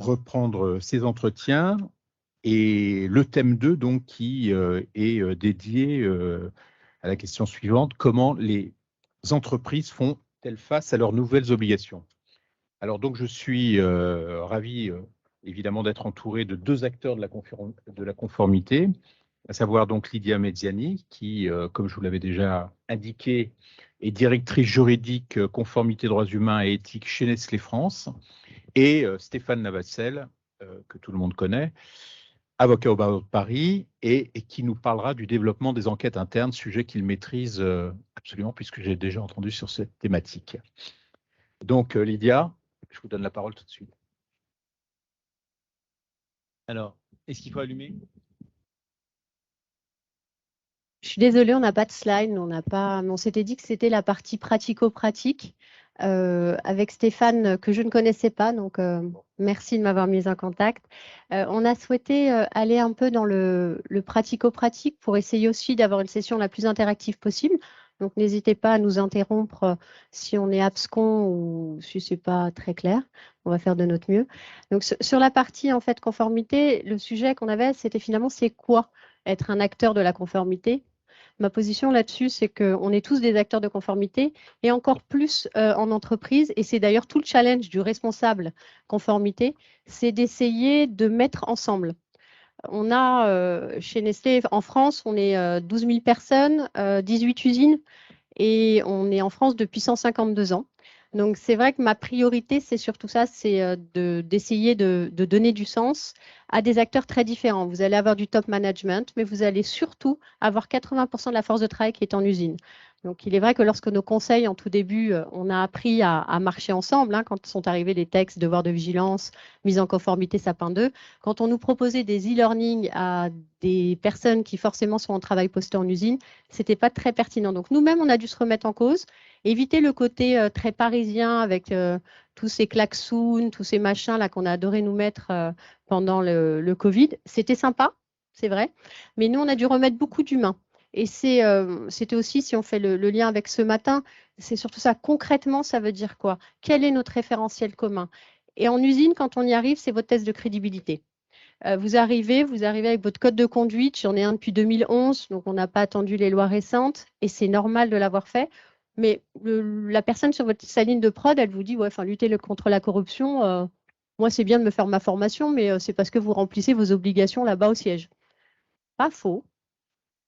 reprendre ces entretiens et le thème 2, donc, qui est dédié à la question suivante: comment les entreprises font-elles face à leurs nouvelles obligations? Alors, donc, je suis ravi, évidemment, d'être entouré de deux acteurs de la conformité, à savoir donc Lydia Mezziani, qui, comme je vous l'avais déjà indiqué, est directrice juridique conformité droits humains et éthique chez Nestlé France, et Stéphane Navassel, que tout le monde connaît, avocat au barreau de Paris, et qui nous parlera du développement des enquêtes internes, sujet qu'il maîtrise absolument, puisque j'ai déjà entendu sur cette thématique. Donc, Lydia, je vous donne la parole tout de suite. Alors, est-ce qu'il faut allumer? Je suis désolée, on n'a pas de slide, on s'était dit que c'était la partie pratico-pratique avec Stéphane que je ne connaissais pas, donc merci de m'avoir mis en contact. On a souhaité aller un peu dans le pratico-pratique pour essayer aussi d'avoir une session la plus interactive possible. Donc n'hésitez pas à nous interrompre si on est abscon ou si c'est pas très clair. On va faire de notre mieux. Donc sur la partie en fait conformité, le sujet qu'on avait, c'était finalement c'est quoi être un acteur de la conformité. Ma position là-dessus, c'est qu'on est tous des acteurs de conformité et encore plus en entreprise. Et c'est d'ailleurs tout le challenge du responsable conformité, c'est d'essayer de mettre ensemble. On a chez Nestlé, en France, on est 12 000 personnes, 18 usines et on est en France depuis 152 ans. Donc, c'est vrai que ma priorité, c'est surtout ça, c'est d'essayer de donner du sens à des acteurs très différents. Vous allez avoir du top management, mais vous allez surtout avoir 80% de la force de travail qui est en usine. Donc, il est vrai que lorsque nos conseils, en tout début, on a appris à marcher ensemble, hein, quand sont arrivés les textes, devoirs de vigilance, mise en conformité, Sapin 2, quand on nous proposait des e-learning à des personnes qui forcément sont en travail posté en usine, ce n'était pas très pertinent. Donc, nous-mêmes, on a dû se remettre en cause, éviter le côté très parisien avec tous ces klaxons, tous ces machins là qu'on a adoré nous mettre pendant le Covid. C'était sympa, c'est vrai, mais nous, on a dû remettre beaucoup d'humains. Et c'était aussi, si on fait le lien avec ce matin, c'est surtout ça. Concrètement, ça veut dire quoi? Quel est notre référentiel commun? Et en usine, quand on y arrive, c'est votre test de crédibilité. Vous arrivez avec votre code de conduite. J'en ai un depuis 2011, donc on n'a pas attendu les lois récentes et c'est normal de l'avoir fait. Mais la personne sur sa ligne de prod, elle vous dit, ouais, lutter contre la corruption, moi, c'est bien de me faire ma formation, mais c'est parce que vous remplissez vos obligations là-bas au siège. Pas faux,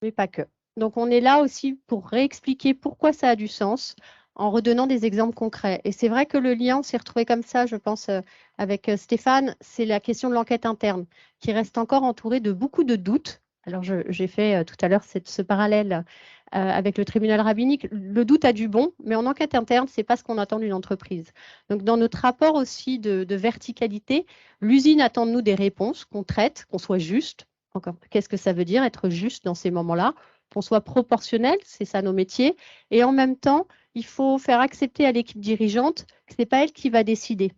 mais pas que. Donc, on est là aussi pour réexpliquer pourquoi ça a du sens en redonnant des exemples concrets. Et c'est vrai que le lien, on s'est retrouvé comme ça, je pense, avec Stéphane, c'est la question de l'enquête interne, qui reste encore entourée de beaucoup de doutes. Alors, j'ai fait tout à l'heure ce parallèle avec le tribunal rabbinique. Le doute a du bon, mais en enquête interne, ce n'est pas ce qu'on attend d'une entreprise. Donc, dans notre rapport aussi de verticalité, l'usine attend de nous des réponses qu'on traite, qu'on soit juste. Encore, qu'est-ce que ça veut dire être juste dans ces moments-là? Qu'on soit proportionnel, c'est ça nos métiers. Et en même temps, il faut faire accepter à l'équipe dirigeante que ce n'est pas elle qui va décider.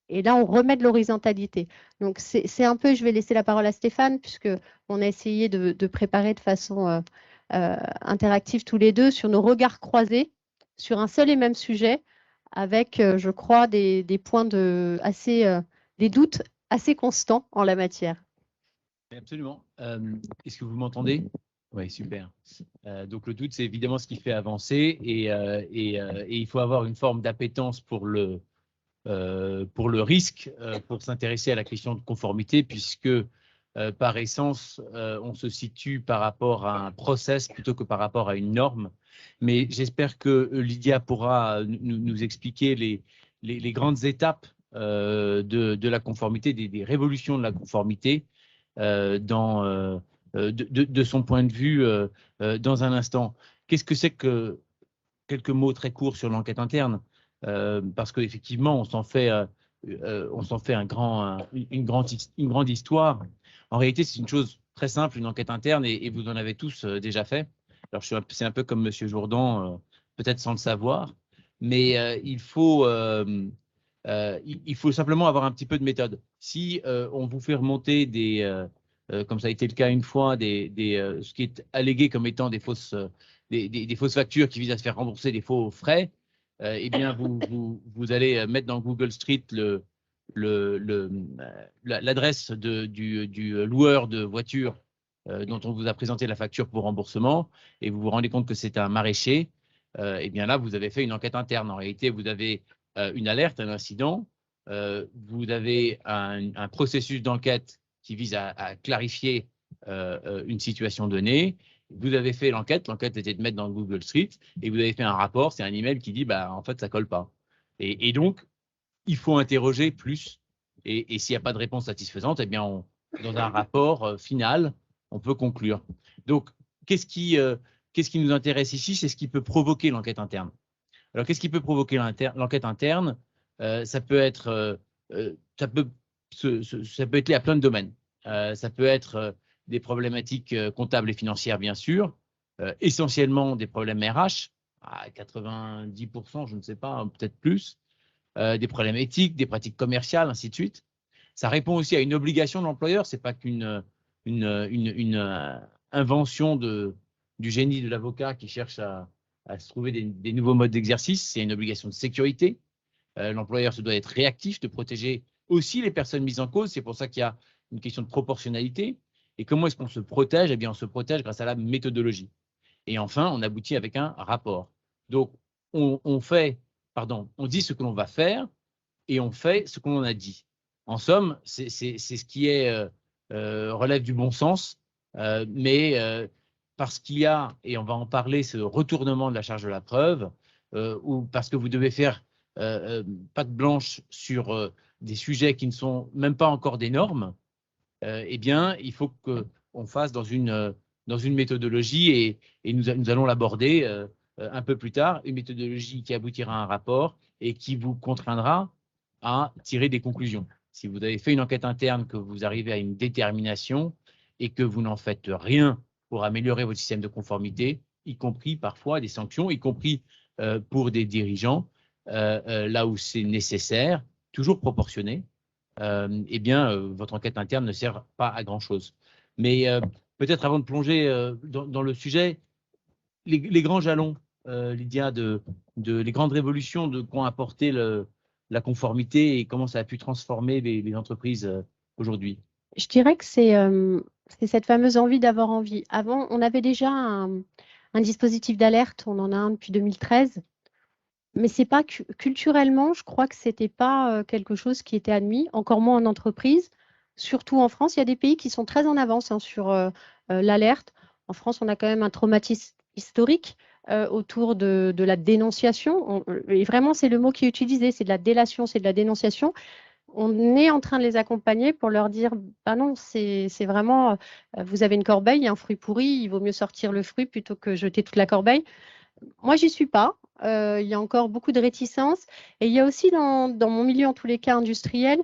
Et là, on remet de l'horizontalité. Donc, c'est un peu, je vais laisser la parole à Stéphane, puisqu'on a essayé de préparer de façon interactive tous les deux sur nos regards croisés, sur un seul et même sujet, avec, je crois, des points des doutes assez constants en la matière. Absolument. Est-ce que vous m'entendez? Oui, super. Donc le doute, c'est évidemment ce qui fait avancer et il faut avoir une forme d'appétence pour le risque, pour s'intéresser à la question de conformité, puisque par essence, on se situe par rapport à un process plutôt que par rapport à une norme. Mais j'espère que Lydia pourra nous expliquer les grandes étapes de la conformité, des révolutions de la conformité de son point de vue dans un instant. Qu'est-ce que c'est que quelques mots très courts sur l'enquête interne, parce qu'effectivement, on s'en fait une grande histoire. En réalité, c'est une chose très simple, une enquête interne, et vous en avez tous déjà fait. Alors, c'est un peu comme Monsieur Jourdan, peut-être sans le savoir, mais il faut simplement avoir un petit peu de méthode. Si on vous fait remonter comme ça a été le cas une fois, ce qui est allégué comme étant des fausses factures qui visent à se faire rembourser des faux frais, eh bien, vous allez mettre dans Google Street l'adresse du loueur de voiture dont on vous a présenté la facture pour remboursement et vous vous rendez compte que c'est un maraîcher, eh bien là, vous avez fait une enquête interne. En réalité, vous avez une alerte, un incident, vous avez un processus d'enquête qui vise à clarifier une situation donnée. Vous avez fait l'enquête était de mettre dans Google Street et vous avez fait un rapport, c'est un email qui dit bah, en fait, ça colle pas. Et donc, il faut interroger plus. Et s'il n'y a pas de réponse satisfaisante, eh bien, dans un rapport final, on peut conclure. Donc, qu'est-ce qui nous intéresse ici? C'est ce qui peut provoquer l'enquête interne. Alors, qu'est-ce qui peut provoquer l'enquête interne? Ça peut être lié à plein de domaines. Ça peut être des problématiques comptables et financières, bien sûr, essentiellement des problèmes RH, à 90%, je ne sais pas, peut-être plus, des problèmes éthiques, des pratiques commerciales, ainsi de suite. Ça répond aussi à une obligation de l'employeur. Ce n'est pas qu'une invention du génie de l'avocat qui cherche à se trouver des nouveaux modes d'exercice. C'est une obligation de sécurité. L'employeur se doit être réactif, de protéger aussi les personnes mises en cause. C'est pour ça qu'il y a une question de proportionnalité. Et comment est-ce qu'on se protège? Eh bien, on se protège grâce à la méthodologie. Et enfin, on aboutit avec un rapport. Donc, on dit ce que l'on va faire et on fait ce que l'on a dit. En somme, c'est ce qui relève du bon sens, mais parce qu'il y a, et on va en parler, ce retournement de la charge de la preuve, ou parce que vous devez faire patte blanche sur des sujets qui ne sont même pas encore des normes, eh bien, il faut qu'on fasse dans une méthodologie, et nous allons l'aborder un peu plus tard, une méthodologie qui aboutira à un rapport et qui vous contraindra à tirer des conclusions. Si vous avez fait une enquête interne, que vous arrivez à une détermination et que vous n'en faites rien pour améliorer votre système de conformité, y compris parfois des sanctions, y compris pour des dirigeants, là où c'est nécessaire, toujours proportionné, eh bien, votre enquête interne ne sert pas à grand-chose. Mais peut-être avant de plonger dans le sujet, les grands jalons, Lydia, les grandes révolutions qu'ont apporté la conformité et comment ça a pu transformer les entreprises aujourd'hui. Je dirais que c'est cette fameuse envie d'avoir envie. Avant, on avait déjà un dispositif d'alerte, on en a un depuis 2013, mais c'est pas culturellement, je crois que c'était pas quelque chose qui était admis, encore moins en entreprise. Surtout en France, il y a des pays qui sont très en avance sur l'alerte. En France, on a quand même un traumatisme historique autour de la dénonciation. Et vraiment, c'est le mot qui est utilisé, c'est de la délation, c'est de la dénonciation. On est en train de les accompagner pour leur dire, bah non, c'est vraiment, vous avez une corbeille, il y a un fruit pourri, il vaut mieux sortir le fruit plutôt que jeter toute la corbeille. Moi, j'y suis pas. Il y a encore beaucoup de réticences. Et il y a aussi dans mon milieu, en tous les cas industriel,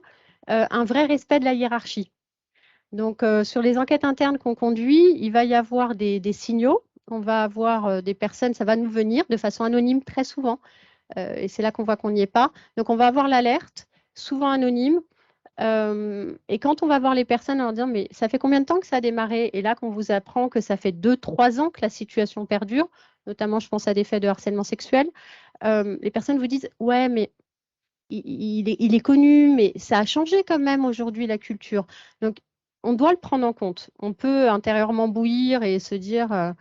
un vrai respect de la hiérarchie. Donc, sur les enquêtes internes qu'on conduit, il va y avoir des signaux. On va avoir des personnes, ça va nous venir de façon anonyme très souvent. Et c'est là qu'on voit qu'on n'y est pas. Donc, on va avoir l'alerte, souvent anonyme. Et quand on va voir les personnes en leur disant, mais ça fait combien de temps que ça a démarré? Et là, qu'on vous apprend que ça fait 2-3 ans que la situation perdure, notamment, je pense à des faits de harcèlement sexuel, les personnes vous disent, ouais, mais il est connu, mais ça a changé quand même aujourd'hui la culture. Donc, on doit le prendre en compte. On peut intérieurement bouillir et se dire,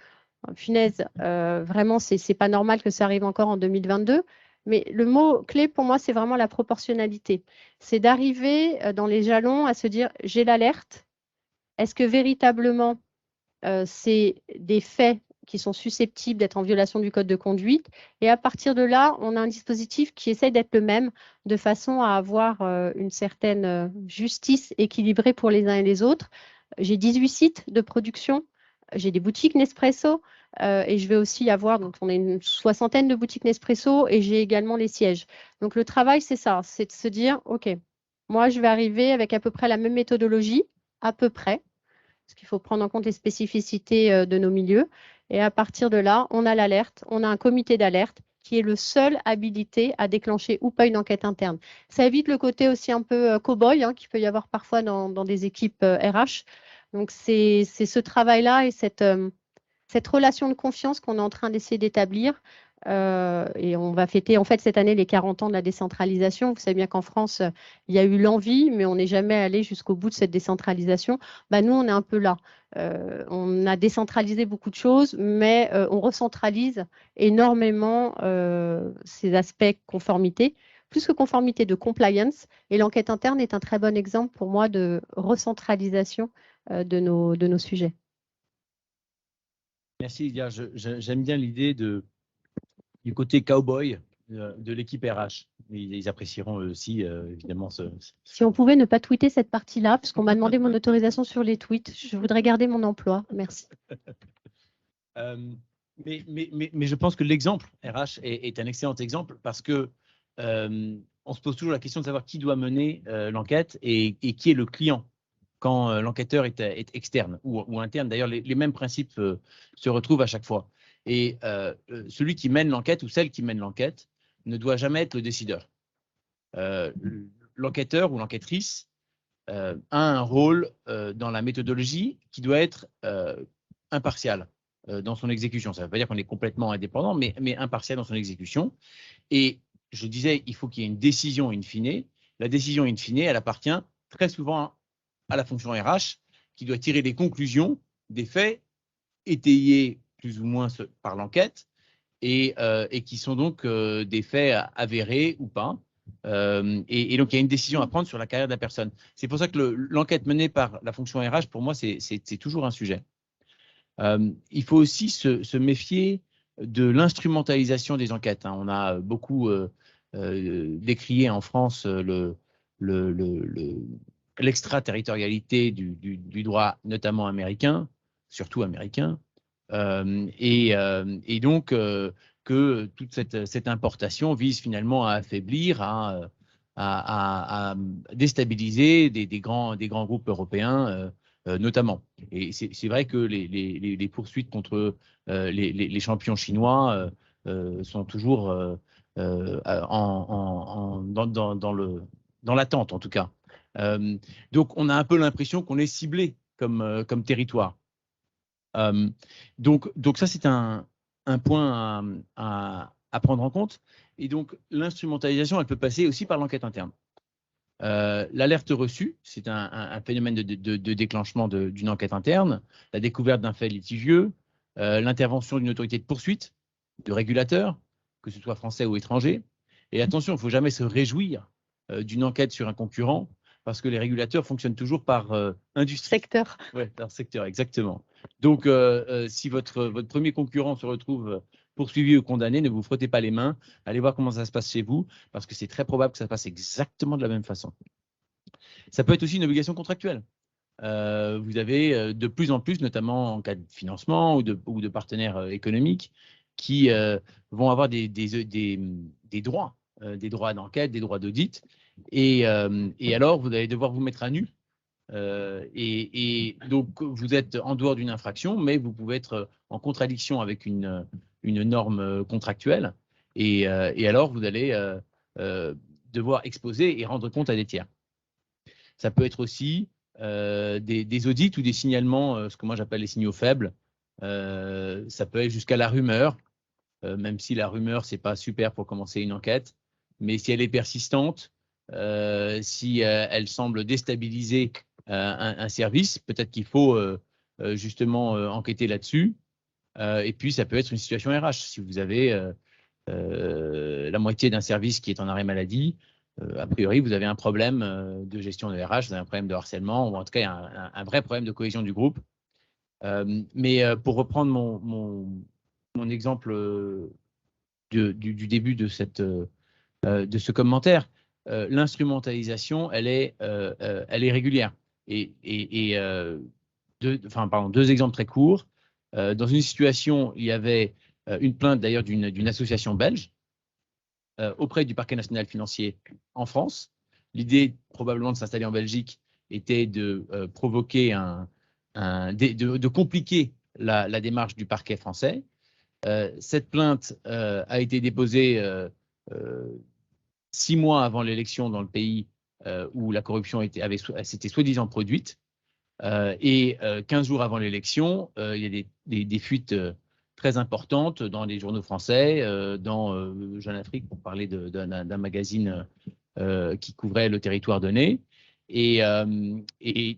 punaise, vraiment, c'est pas normal que ça arrive encore en 2022. Mais le mot clé pour moi, c'est vraiment la proportionnalité. C'est d'arriver dans les jalons à se dire, j'ai l'alerte. Est-ce que véritablement, c'est des faits qui sont susceptibles d'être en violation du code de conduite? Et à partir de là, on a un dispositif qui essaye d'être le même, de façon à avoir une certaine justice équilibrée pour les uns et les autres. J'ai 18 sites de production, j'ai des boutiques Nespresso, et je vais aussi avoir, donc on a une 60aine de boutiques Nespresso, et j'ai également les sièges. Donc le travail, c'est ça, c'est de se dire, OK, moi je vais arriver avec à peu près la même méthodologie, à peu près, parce qu'il faut prendre en compte les spécificités de nos milieux. Et à partir de là, on a l'alerte, on a un comité d'alerte qui est le seul habilité à déclencher ou pas une enquête interne. Ça évite le côté aussi un peu cow-boy qu'il peut y avoir parfois dans des équipes RH. Donc c'est ce travail-là et cette relation de confiance qu'on est en train d'essayer d'établir Et on va fêter en fait cette année les 40 ans de la décentralisation. Vous savez bien qu'en France, il y a eu l'envie, mais on n'est jamais allé jusqu'au bout de cette décentralisation. Bah, nous, on est un peu là. On a décentralisé beaucoup de choses, mais on recentralise énormément ces aspects conformité, plus que conformité, de compliance. Et l'enquête interne est un très bon exemple pour moi de recentralisation de nos sujets. Merci Lydia. J'aime bien l'idée du côté cowboy de l'équipe RH. Ils apprécieront aussi, évidemment, Si on pouvait ne pas tweeter cette partie-là, parce qu'on m'a demandé mon autorisation sur les tweets, je voudrais garder mon emploi. Merci. Mais je pense que l'exemple RH est un excellent exemple parce que on se pose toujours la question de savoir qui doit mener l'enquête et qui est le client quand l'enquêteur est externe ou interne. D'ailleurs, les mêmes principes se retrouvent à chaque fois. Et celui qui mène l'enquête ou celle qui mène l'enquête ne doit jamais être le décideur. L'enquêteur ou l'enquêtrice a un rôle dans la méthodologie qui doit être impartial dans son exécution. Ça ne veut pas dire qu'on est complètement indépendant, mais impartial dans son exécution. Et je disais, il faut qu'il y ait une décision in fine. La décision in fine, elle appartient très souvent à la fonction RH qui doit tirer les conclusions des faits étayés plus ou moins par l'enquête et qui sont donc des faits avérés ou pas. Et donc, il y a une décision à prendre sur la carrière de la personne. C'est pour ça que l'enquête menée par la fonction RH, pour moi, c'est toujours un sujet. Il faut aussi se méfier de l'instrumentalisation des enquêtes. Hein. On a beaucoup décrié en France l'extraterritorialité du droit, notamment américain, surtout américain, et donc que toute cette importation vise finalement à affaiblir, à déstabiliser des grands groupes européens, notamment. Et c'est vrai que les poursuites contre les champions chinois sont toujours dans l'attente, en tout cas. Donc, on a un peu l'impression qu'on est ciblé comme territoire. Donc ça, c'est un point à prendre en compte. Et donc, l'instrumentalisation, elle peut passer aussi par l'enquête interne. L'alerte reçue, c'est un phénomène de déclenchement d'une enquête interne, la découverte d'un fait litigieux, l'intervention d'une autorité de poursuite, de régulateur, que ce soit français ou étranger. Et attention, il ne faut jamais se réjouir d'une enquête sur un concurrent, parce que les régulateurs fonctionnent toujours par industrie. Secteur. Oui, par secteur, exactement. Donc, si votre premier concurrent se retrouve poursuivi ou condamné, ne vous frottez pas les mains. Allez voir comment ça se passe chez vous, parce que c'est très probable que ça se passe exactement de la même façon. Ça peut être aussi une obligation contractuelle. Vous avez de plus en plus, notamment en cas de financement ou de partenaires économiques, qui vont avoir des droits d'enquête, des droits d'audit. Et alors, vous allez devoir vous mettre à nu. Et donc, vous êtes en dehors d'une infraction, mais vous pouvez être en contradiction avec une norme contractuelle. Et alors, vous allez devoir exposer et rendre compte à des tiers. Ça peut être aussi des audits ou des signalements, ce que moi j'appelle les signaux faibles. Ça peut être jusqu'à la rumeur, même si la rumeur, ce n'est pas super pour commencer une enquête. Mais si elle est persistante, si elle semble déstabiliser un service, peut-être qu'il faut justement enquêter là-dessus. Et puis, ça peut être une situation RH. Si vous avez la moitié d'un service qui est en arrêt maladie, a priori, vous avez un problème de gestion de RH, vous avez un problème de harcèlement, ou en tout cas, un vrai problème de cohésion du groupe. Mais pour reprendre mon exemple du début de ce commentaire, l'instrumentalisation, elle est régulière. Deux exemples très courts. Dans une situation, il y avait une plainte d'ailleurs d'une association belge auprès du parquet national financier en France. L'idée probablement de s'installer en Belgique était de provoquer de compliquer la démarche du parquet français. Cette plainte a été déposée 6 mois avant l'élection dans le pays où la corruption s'était soi-disant produite. Et 15 jours avant l'élection, il y a des fuites très importante dans les journaux français, dans Jeune Afrique, pour parler d'un magazine qui couvrait le territoire donné, et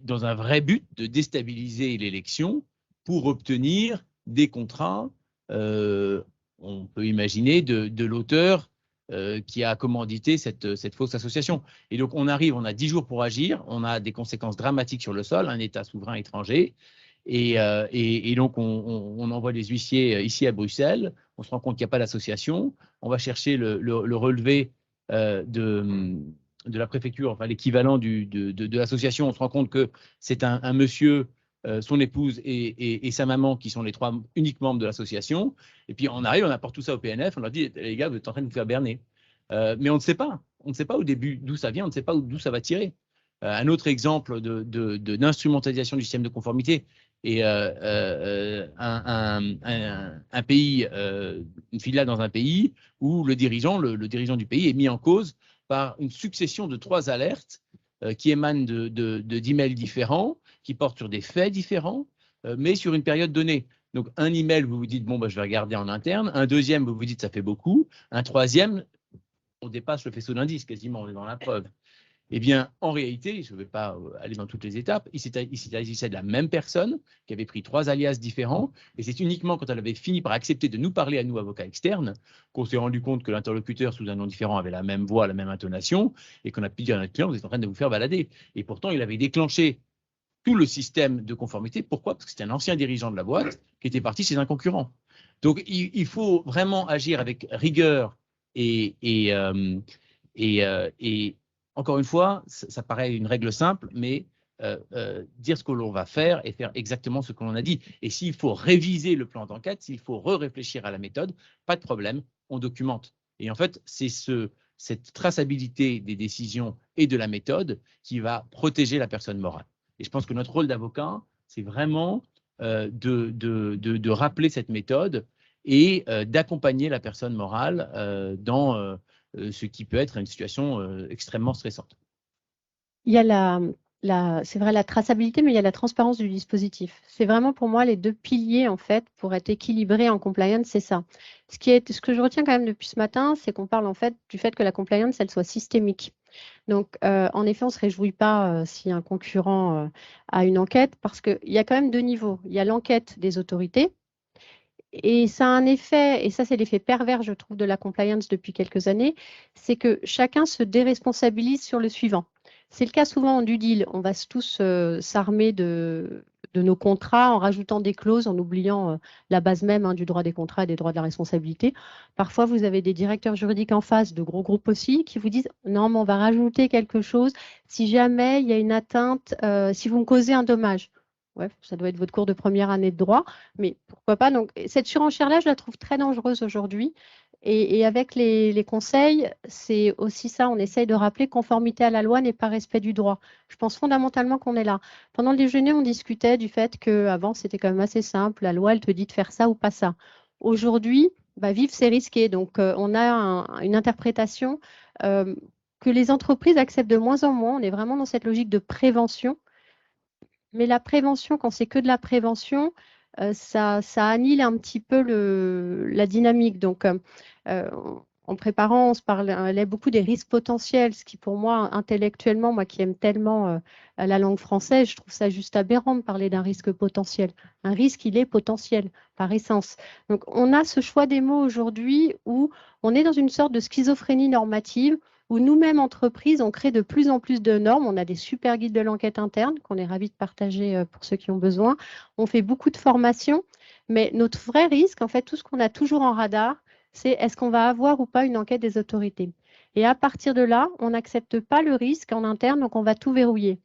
dans un vrai but de déstabiliser l'élection pour obtenir des contrats, on peut imaginer, de l'auteur qui a commandité cette fausse association. Et donc, on a 10 jours pour agir, on a des conséquences dramatiques sur le sol, un État souverain étranger, et donc, on envoie des huissiers ici à Bruxelles, on se rend compte qu'il n'y a pas d'association, on va chercher le relevé de la préfecture, enfin l'équivalent de l'association, on se rend compte que c'est un monsieur, son épouse et sa maman qui sont les 3 uniques membres de l'association. Et puis on arrive, on apporte tout ça au PNF, on leur dit les gars, vous êtes en train de vous faire berner. Mais on ne sait pas. On ne sait pas au début d'où ça vient, on ne sait pas d'où ça va tirer. Un autre exemple d'instrumentalisation du système de conformité est un pays, une filiale dans un pays où le dirigeant du pays est mis en cause par une succession de 3 alertes qui émanent d'emails différents, qui portent sur des faits différents, mais sur une période donnée. Donc, un email, vous vous dites, bon, je vais regarder en interne. Un deuxième, vous vous dites, ça fait beaucoup. Un troisième, on dépasse le faisceau d'indices quasiment, on est dans la preuve. Eh bien, en réalité, je ne vais pas aller dans toutes les étapes, il s'agissait de la même personne qui avait pris 3 alias différents, et c'est uniquement quand elle avait fini par accepter de nous parler à nous, avocats externes, qu'on s'est rendu compte que l'interlocuteur sous un nom différent avait la même voix, la même intonation, et qu'on a pu dire à notre client, vous êtes en train de vous faire balader. Et pourtant, il avait déclenché tout le système de conformité. Pourquoi? Parce que c'était un ancien dirigeant de la boîte qui était parti chez un concurrent. Donc, il faut vraiment agir avec rigueur et encore une fois, ça paraît une règle simple, mais dire ce que l'on va faire et faire exactement ce que l'on a dit. Et s'il faut réviser le plan d'enquête, s'il faut réfléchir à la méthode, pas de problème, on documente. Et en fait, c'est cette traçabilité des décisions et de la méthode qui va protéger la personne morale. Et je pense que notre rôle d'avocat, c'est vraiment de rappeler cette méthode et d'accompagner la personne morale dans ce qui peut être une situation extrêmement stressante. Il y a c'est vrai, la traçabilité, mais il y a la transparence du dispositif. C'est vraiment pour moi les 2 piliers, en fait, pour être équilibré en compliance, c'est ça. Ce que je retiens quand même depuis ce matin, c'est qu'on parle en fait du fait que la compliance, elle soit systémique. Donc, en effet, on ne se réjouit pas si un concurrent a une enquête, parce qu'il y a quand même 2 niveaux. Il y a l'enquête des autorités, et ça a un effet, et ça c'est l'effet pervers, je trouve, de la compliance depuis quelques années, c'est que chacun se déresponsabilise sur le suivant. C'est le cas souvent en due deal, on va tous s'armer de nos contrats en rajoutant des clauses, en oubliant la base même du droit des contrats et des droits de la responsabilité. Parfois, vous avez des directeurs juridiques en face, de gros groupes aussi, qui vous disent « Non, mais on va rajouter quelque chose si jamais il y a une atteinte, si vous me causez un dommage. » Ouais, ça doit être votre cours de première année de droit, mais pourquoi pas. Donc, cette surenchère-là, je la trouve très dangereuse aujourd'hui. Et avec les conseils, c'est aussi ça, on essaye de rappeler conformité à la loi n'est pas respect du droit. Je pense fondamentalement qu'on est là. Pendant le déjeuner, on discutait du fait qu'avant, c'était quand même assez simple. La loi, elle te dit de faire ça ou pas ça. Aujourd'hui, vivre, c'est risqué. Donc, on a une interprétation que les entreprises acceptent de moins en moins. On est vraiment dans cette logique de prévention. Mais la prévention, quand c'est que de la prévention, ça annule un petit peu la dynamique. Donc, en préparant, on se parlait beaucoup des risques potentiels, ce qui pour moi, intellectuellement, moi qui aime tellement la langue française, je trouve ça juste aberrant de parler d'un risque potentiel. Un risque, il est potentiel, par essence. Donc, on a ce choix des mots aujourd'hui où on est dans une sorte de schizophrénie normative, où nous-mêmes, entreprises, on crée de plus en plus de normes. On a des super guides de l'enquête interne qu'on est ravis de partager pour ceux qui ont besoin. On fait beaucoup de formations, mais notre vrai risque, en fait, tout ce qu'on a toujours en radar, c'est est-ce qu'on va avoir ou pas une enquête des autorités. Et à partir de là, on n'accepte pas le risque en interne, donc on va tout verrouiller.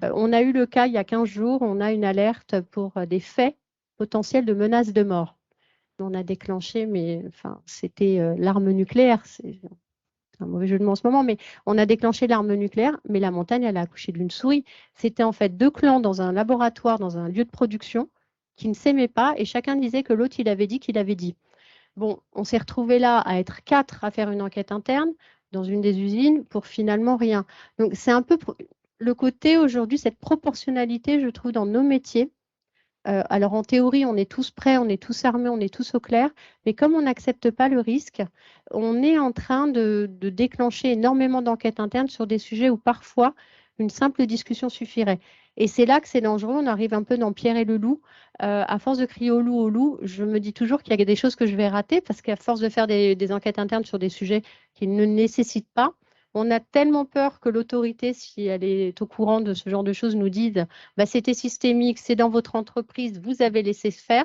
On a eu le cas il y a 15 jours, on a une alerte pour des faits potentiels de menaces de mort. On a déclenché, mais enfin, c'était l'arme nucléaire. C'est un mauvais jeu de mots en ce moment, mais on a déclenché l'arme nucléaire, mais la montagne, elle a accouché d'une souris. C'était en fait 2 clans dans un laboratoire, dans un lieu de production, qui ne s'aimaient pas, et chacun disait que l'autre, il avait dit qu'il avait dit. Bon, on s'est retrouvés là à être 4 à faire une enquête interne dans une des usines pour finalement rien. Donc, c'est un peu le côté aujourd'hui, cette proportionnalité, je trouve, dans nos métiers, Alors en théorie, on est tous prêts, on est tous armés, on est tous au clair, mais comme on n'accepte pas le risque, on est en train de déclencher énormément d'enquêtes internes sur des sujets où parfois une simple discussion suffirait. Et c'est là que c'est dangereux, on arrive un peu dans Pierre et le loup. À force de crier au loup, je me dis toujours qu'il y a des choses que je vais rater parce qu'à force de faire des enquêtes internes sur des sujets qui ne nécessitent pas, on a tellement peur que l'autorité, si elle est au courant de ce genre de choses, nous dise bah, c'était systémique, c'est dans votre entreprise, vous avez laissé faire,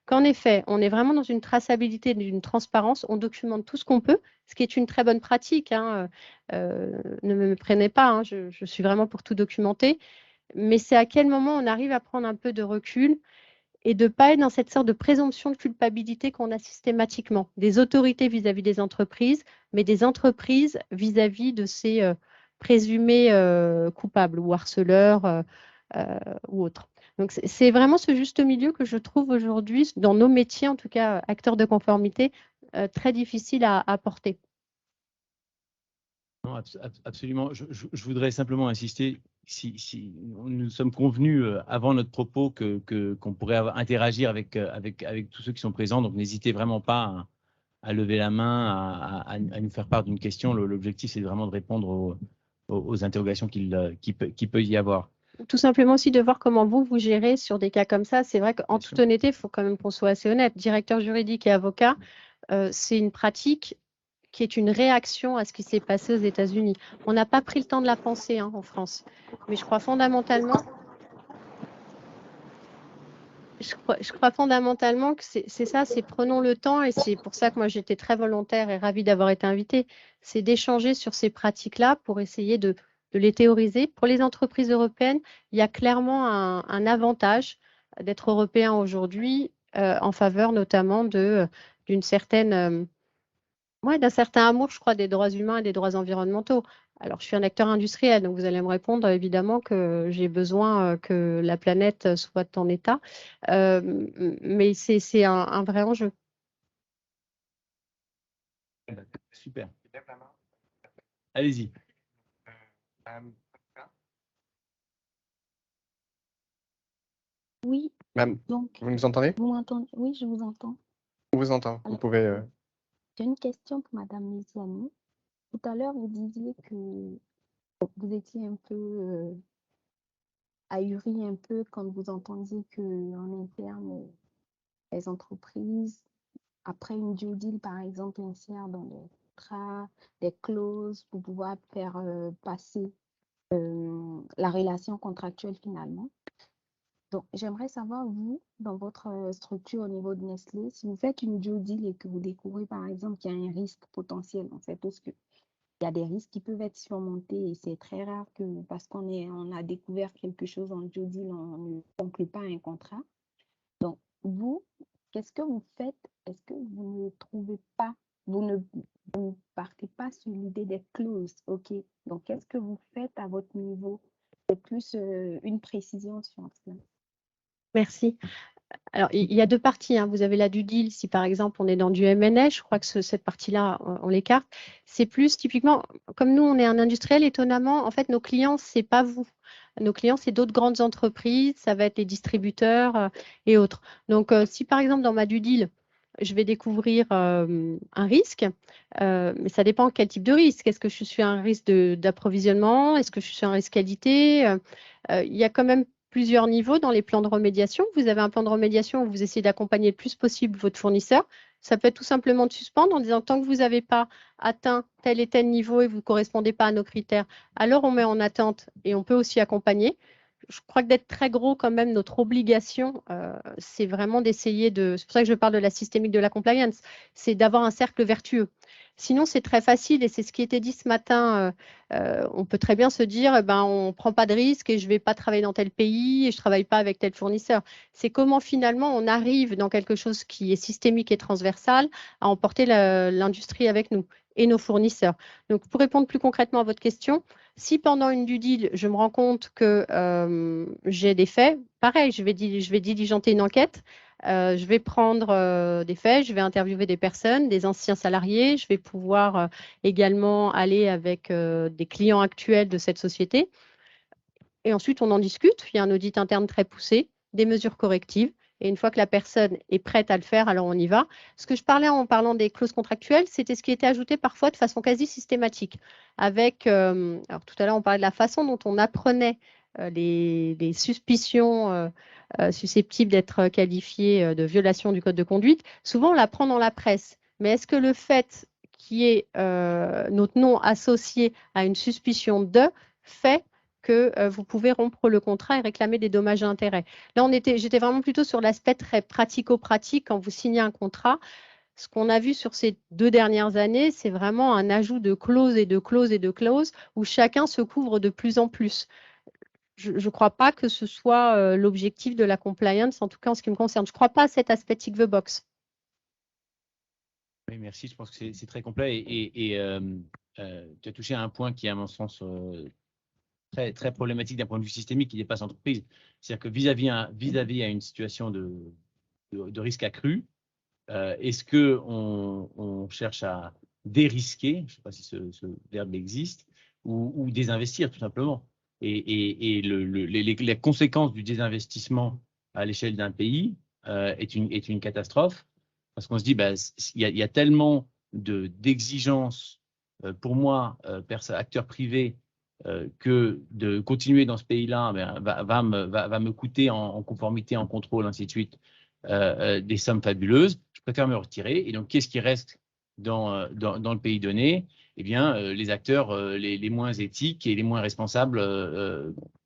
qu'en effet, on est vraiment dans une traçabilité, d'une transparence, on documente tout ce qu'on peut, ce qui est une très bonne pratique. Hein. Ne me prenez pas, hein, je suis vraiment pour tout documenter, mais c'est à quel moment on arrive à prendre un peu de recul et de ne pas être dans cette sorte de présomption de culpabilité qu'on a systématiquement, des autorités vis-à-vis des entreprises, mais des entreprises vis-à-vis de ces présumés coupables ou harceleurs ou autres. Donc, c'est vraiment ce juste milieu que je trouve aujourd'hui, dans nos métiers, en tout cas acteurs de conformité, très difficile à porter. Non, absolument. Je voudrais simplement insister, si nous sommes convenus avant notre propos qu'on pourrait interagir avec tous ceux qui sont présents, donc n'hésitez vraiment pas à lever la main, à nous faire part d'une question. L'objectif, c'est vraiment de répondre aux interrogations qu'il peut y avoir. Tout simplement aussi de voir comment vous gérez sur des cas comme ça. C'est vrai qu'en toute honnêteté, il faut quand même qu'on soit assez honnête. Directeur juridique et avocat, c'est une pratique qui est une réaction à ce qui s'est passé aux États-Unis. On n'a pas pris le temps de la penser en France. Mais je crois fondamentalement que c'est ça, c'est prenons le temps, et c'est pour ça que moi j'étais très volontaire et ravie d'avoir été invitée, c'est d'échanger sur ces pratiques-là pour essayer de les théoriser. Pour les entreprises européennes, il y a clairement un avantage d'être européen aujourd'hui en faveur notamment d'une certaine d'un certain amour, je crois, des droits humains et des droits environnementaux. Alors, je suis un acteur industriel, donc vous allez me répondre évidemment que j'ai besoin que la planète soit en état. Mais c'est un vrai enjeu. Super. Allez-y. Oui, Madame, donc, vous nous entendez? vous m'entendez? Oui, je vous entends. On vous entend. Vous Alors, pouvez. j'ai une question pour Madame Messiani. Tout à l'heure, vous disiez que vous étiez un peu ahuri un peu quand vous entendiez qu'en interne, les entreprises, après une due deal, par exemple, insèrent dans les contrats des clauses pour pouvoir faire passer la relation contractuelle finalement. Donc, j'aimerais savoir, vous, dans votre structure au niveau de Nestlé, si vous faites une due deal et que vous découvrez, par exemple, qu'il y a un risque potentiel, en fait, parce qu'il y a des risques qui peuvent être surmontés et c'est très rare que, parce on a découvert quelque chose en due deal, on ne conclut pas un contrat. Donc, vous, qu'est-ce que vous faites? Est-ce que vous ne trouvez pas, vous ne partez pas sur l'idée des clauses, ok? Donc, qu'est-ce que vous faites à votre niveau? C'est plus une précision sur cela. Merci. Alors, il y a deux parties. Hein. Vous avez la due deal, si par exemple on est dans du M&A, je crois que cette partie-là, on l'écarte. C'est plus typiquement, comme nous, on est un industriel, étonnamment, en fait, nos clients, ce n'est pas vous. Nos clients, c'est d'autres grandes entreprises, ça va être les distributeurs et autres. Donc, si par exemple, dans ma due deal, je vais découvrir un risque, mais ça dépend quel type de risque. Est-ce que je suis un risque d'approvisionnement? Est-ce que je suis un risque qualité? Il y a quand même plusieurs niveaux dans les plans de remédiation. Vous avez un plan de remédiation où vous essayez d'accompagner le plus possible votre fournisseur. Ça peut être tout simplement de suspendre en disant tant que vous n'avez pas atteint tel et tel niveau et vous ne correspondez pas à nos critères, alors on met en attente et on peut aussi accompagner. Je crois que d'être très gros quand même, notre obligation, c'est vraiment d'essayer de… C'est pour ça que je parle de la systémique de la compliance, c'est d'avoir un cercle vertueux. Sinon, c'est très facile et c'est ce qui était dit ce matin. On peut très bien se dire, on ne prend pas de risque et je ne vais pas travailler dans tel pays et je ne travaille pas avec tel fournisseur. C'est comment finalement on arrive dans quelque chose qui est systémique et transversal à emporter l'industrie avec nous et nos fournisseurs. Donc, pour répondre plus concrètement à votre question, si pendant une due deal, je me rends compte que j'ai des faits, pareil, je vais diligenter une enquête. Je vais prendre des faits, je vais interviewer des personnes, des anciens salariés, je vais pouvoir également aller avec des clients actuels de cette société. Et ensuite, on en discute. Il y a un audit interne très poussé. des mesures correctives. Et une fois que la personne est prête à le faire, alors on y va. Ce que je parlais en parlant des clauses contractuelles, c'était ce qui était ajouté parfois de façon quasi systématique. Avec, alors tout à l'heure, on parlait de la façon dont on apprenait les suspicions susceptibles d'être qualifiées de violation du code de conduite. Souvent, on l'apprend dans la presse. Mais est-ce que le fait qu'il y ait notre nom associé à une suspicion de fait que vous pouvez rompre le contrat et réclamer des dommages et intérêts? Là, j'étais vraiment plutôt sur l'aspect très pratico-pratique quand vous signez un contrat. Ce qu'on a vu sur ces 2 dernières années, c'est vraiment un ajout de clauses et de clauses et de clauses où chacun se couvre de plus en plus. Je ne crois pas que ce soit l'objectif de la compliance, en tout cas en ce qui me concerne. Je ne crois pas à cet aspect tick the box. Oui, merci. Je pense que c'est très complet et tu as touché à un point qui est, à mon sens, très, très problématique d'un point de vue systémique qui dépasse l'entreprise. C'est-à-dire que vis-à-vis à une situation de risque accru, est-ce qu'on cherche à dérisquer, je ne sais pas si ce verbe existe, ou désinvestir tout simplement. Et les conséquences du désinvestissement à l'échelle d'un pays est une catastrophe, parce qu'on se dit, il y a tellement d'exigences pour moi, acteur privé, que de continuer dans ce pays-là va me coûter en conformité, en contrôle, ainsi de suite, des sommes fabuleuses. Je préfère me retirer. Et donc, qu'est-ce qui reste dans le pays donné? Eh bien, les acteurs les moins éthiques et les moins responsables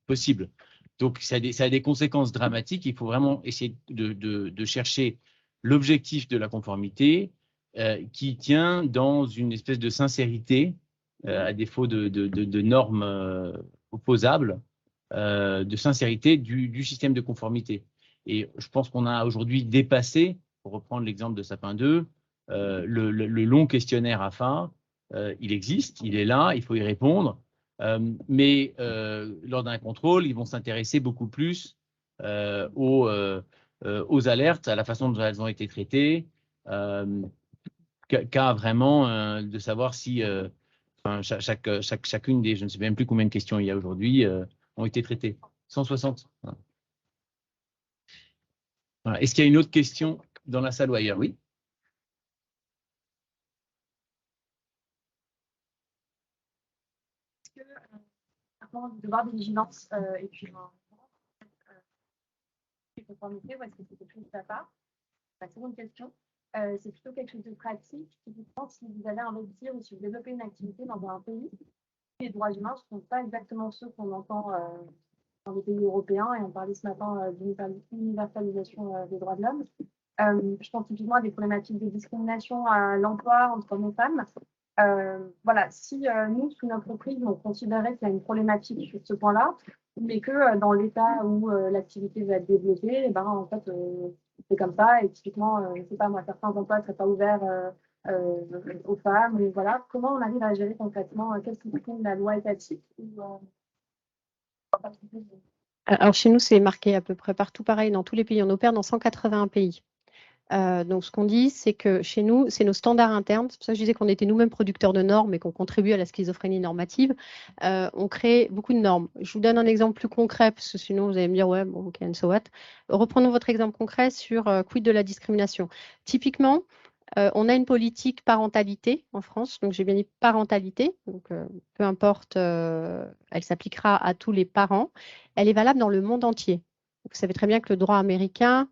possibles. Donc, ça a des conséquences dramatiques. Il faut vraiment essayer de chercher l'objectif de la conformité qui tient dans une espèce de sincérité, à défaut de normes opposables, de sincérité du système de conformité. Et je pense qu'on a aujourd'hui dépassé, pour reprendre l'exemple de Sapin 2, le long questionnaire AFA. Il existe, il est là, il faut y répondre. Mais lors d'un contrôle, ils vont s'intéresser beaucoup plus aux alertes, à la façon dont elles ont été traitées, qu'à vraiment de savoir si chacune des, je ne sais même plus combien de questions il y a aujourd'hui, ont été traitées. 160. Voilà. Est-ce qu'il y a une autre question dans la salle ou ailleurs? Oui. Est-ce que, avant de devoir de vigilance et puis conformité, ou est-ce que c'est quelque chose de ta part? La seconde question, c'est plutôt quelque chose de pratique. Typiquement, si vous allez investir ou si vous développez une activité dans un pays, les droits humains ne sont pas exactement ceux qu'on entend dans les pays européens, et on parlait ce matin d'universalisation des droits de l'homme. Je pense typiquement à des problématiques de discrimination à l'emploi entre hommes et femmes. Voilà, si nous, sous notre entreprise, on considérait qu'il y a une problématique sur ce point-là, mais que dans l'état où l'activité va être développée, eh ben, en fait, c'est comme ça. Et typiquement, je ne sais pas moi, certains emplois ne seraient pas ouverts aux femmes. Et voilà, comment on arrive à gérer concrètement qu'est-ce qui fait la loi étatique Alors chez nous, c'est marqué à peu près partout pareil, dans tous les pays. On opère dans 181 pays. Donc, ce qu'on dit, c'est que chez nous, c'est nos standards internes. C'est pour ça que je disais qu'on était nous-mêmes producteurs de normes et qu'on contribue à la schizophrénie normative. On crée beaucoup de normes. Je vous donne un exemple plus concret, parce que sinon, vous allez me dire, ouais, bon, ok, and so what. Reprenons votre exemple concret sur quid de la discrimination. Typiquement, on a une politique parentalité en France. Donc, j'ai bien dit parentalité. Donc, peu importe, elle s'appliquera à tous les parents. Elle est valable dans le monde entier. Vous savez très bien que le droit américain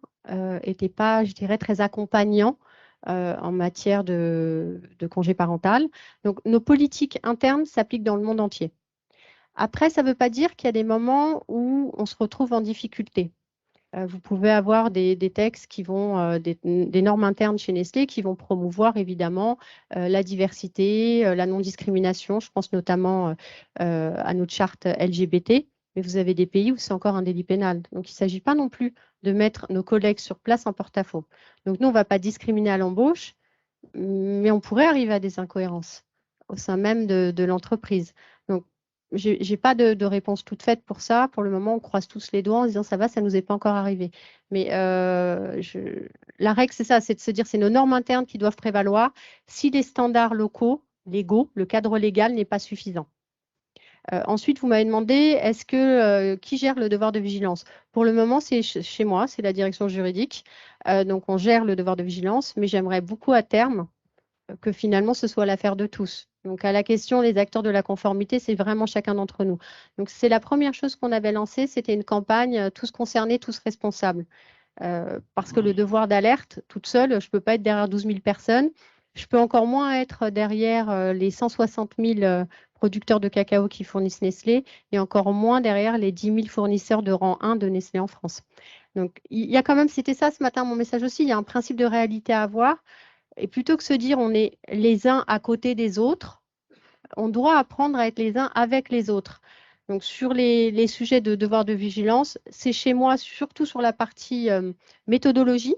n'était pas, je dirais, très accompagnant en matière de congé parental. Donc, nos politiques internes s'appliquent dans le monde entier. Après, ça ne veut pas dire qu'il y a des moments où on se retrouve en difficulté. Vous pouvez avoir des textes qui vont, des normes internes chez Nestlé qui vont promouvoir évidemment la diversité, la non-discrimination. Je pense notamment à notre charte LGBT. Mais vous avez des pays où c'est encore un délit pénal. Donc, il ne s'agit pas non plus de mettre nos collègues sur place en porte-à-faux. Donc, nous, on ne va pas discriminer à l'embauche, mais on pourrait arriver à des incohérences au sein même de l'entreprise. Donc, je n'ai pas de réponse toute faite pour ça. Pour le moment, on croise tous les doigts en disant ça va, ça ne nous est pas encore arrivé. Mais la règle, c'est ça, c'est de se dire c'est nos normes internes qui doivent prévaloir si les standards locaux, légaux, le cadre légal n'est pas suffisant. Ensuite, vous m'avez demandé, qui gère le devoir de vigilance? Pour le moment, c'est chez moi, c'est la direction juridique. Donc, on gère le devoir de vigilance, mais j'aimerais beaucoup à terme que finalement, ce soit l'affaire de tous. Donc, à la question, les acteurs de la conformité, c'est vraiment chacun d'entre nous. Donc, c'est la première chose qu'on avait lancée, c'était une campagne tous concernés, tous responsables. Parce que le devoir d'alerte, toute seule, je ne peux pas être derrière 12 000 personnes. Je peux encore moins être derrière les 160 000 producteurs de cacao qui fournissent Nestlé et encore moins derrière les 10 000 fournisseurs de rang 1 de Nestlé en France. Donc, il y a quand même, c'était ça ce matin mon message aussi, il y a un principe de réalité à avoir. Et plutôt que se dire on est les uns à côté des autres, on doit apprendre à être les uns avec les autres. Donc, sur les sujets de devoir de vigilance, c'est chez moi, surtout sur la partie méthodologie.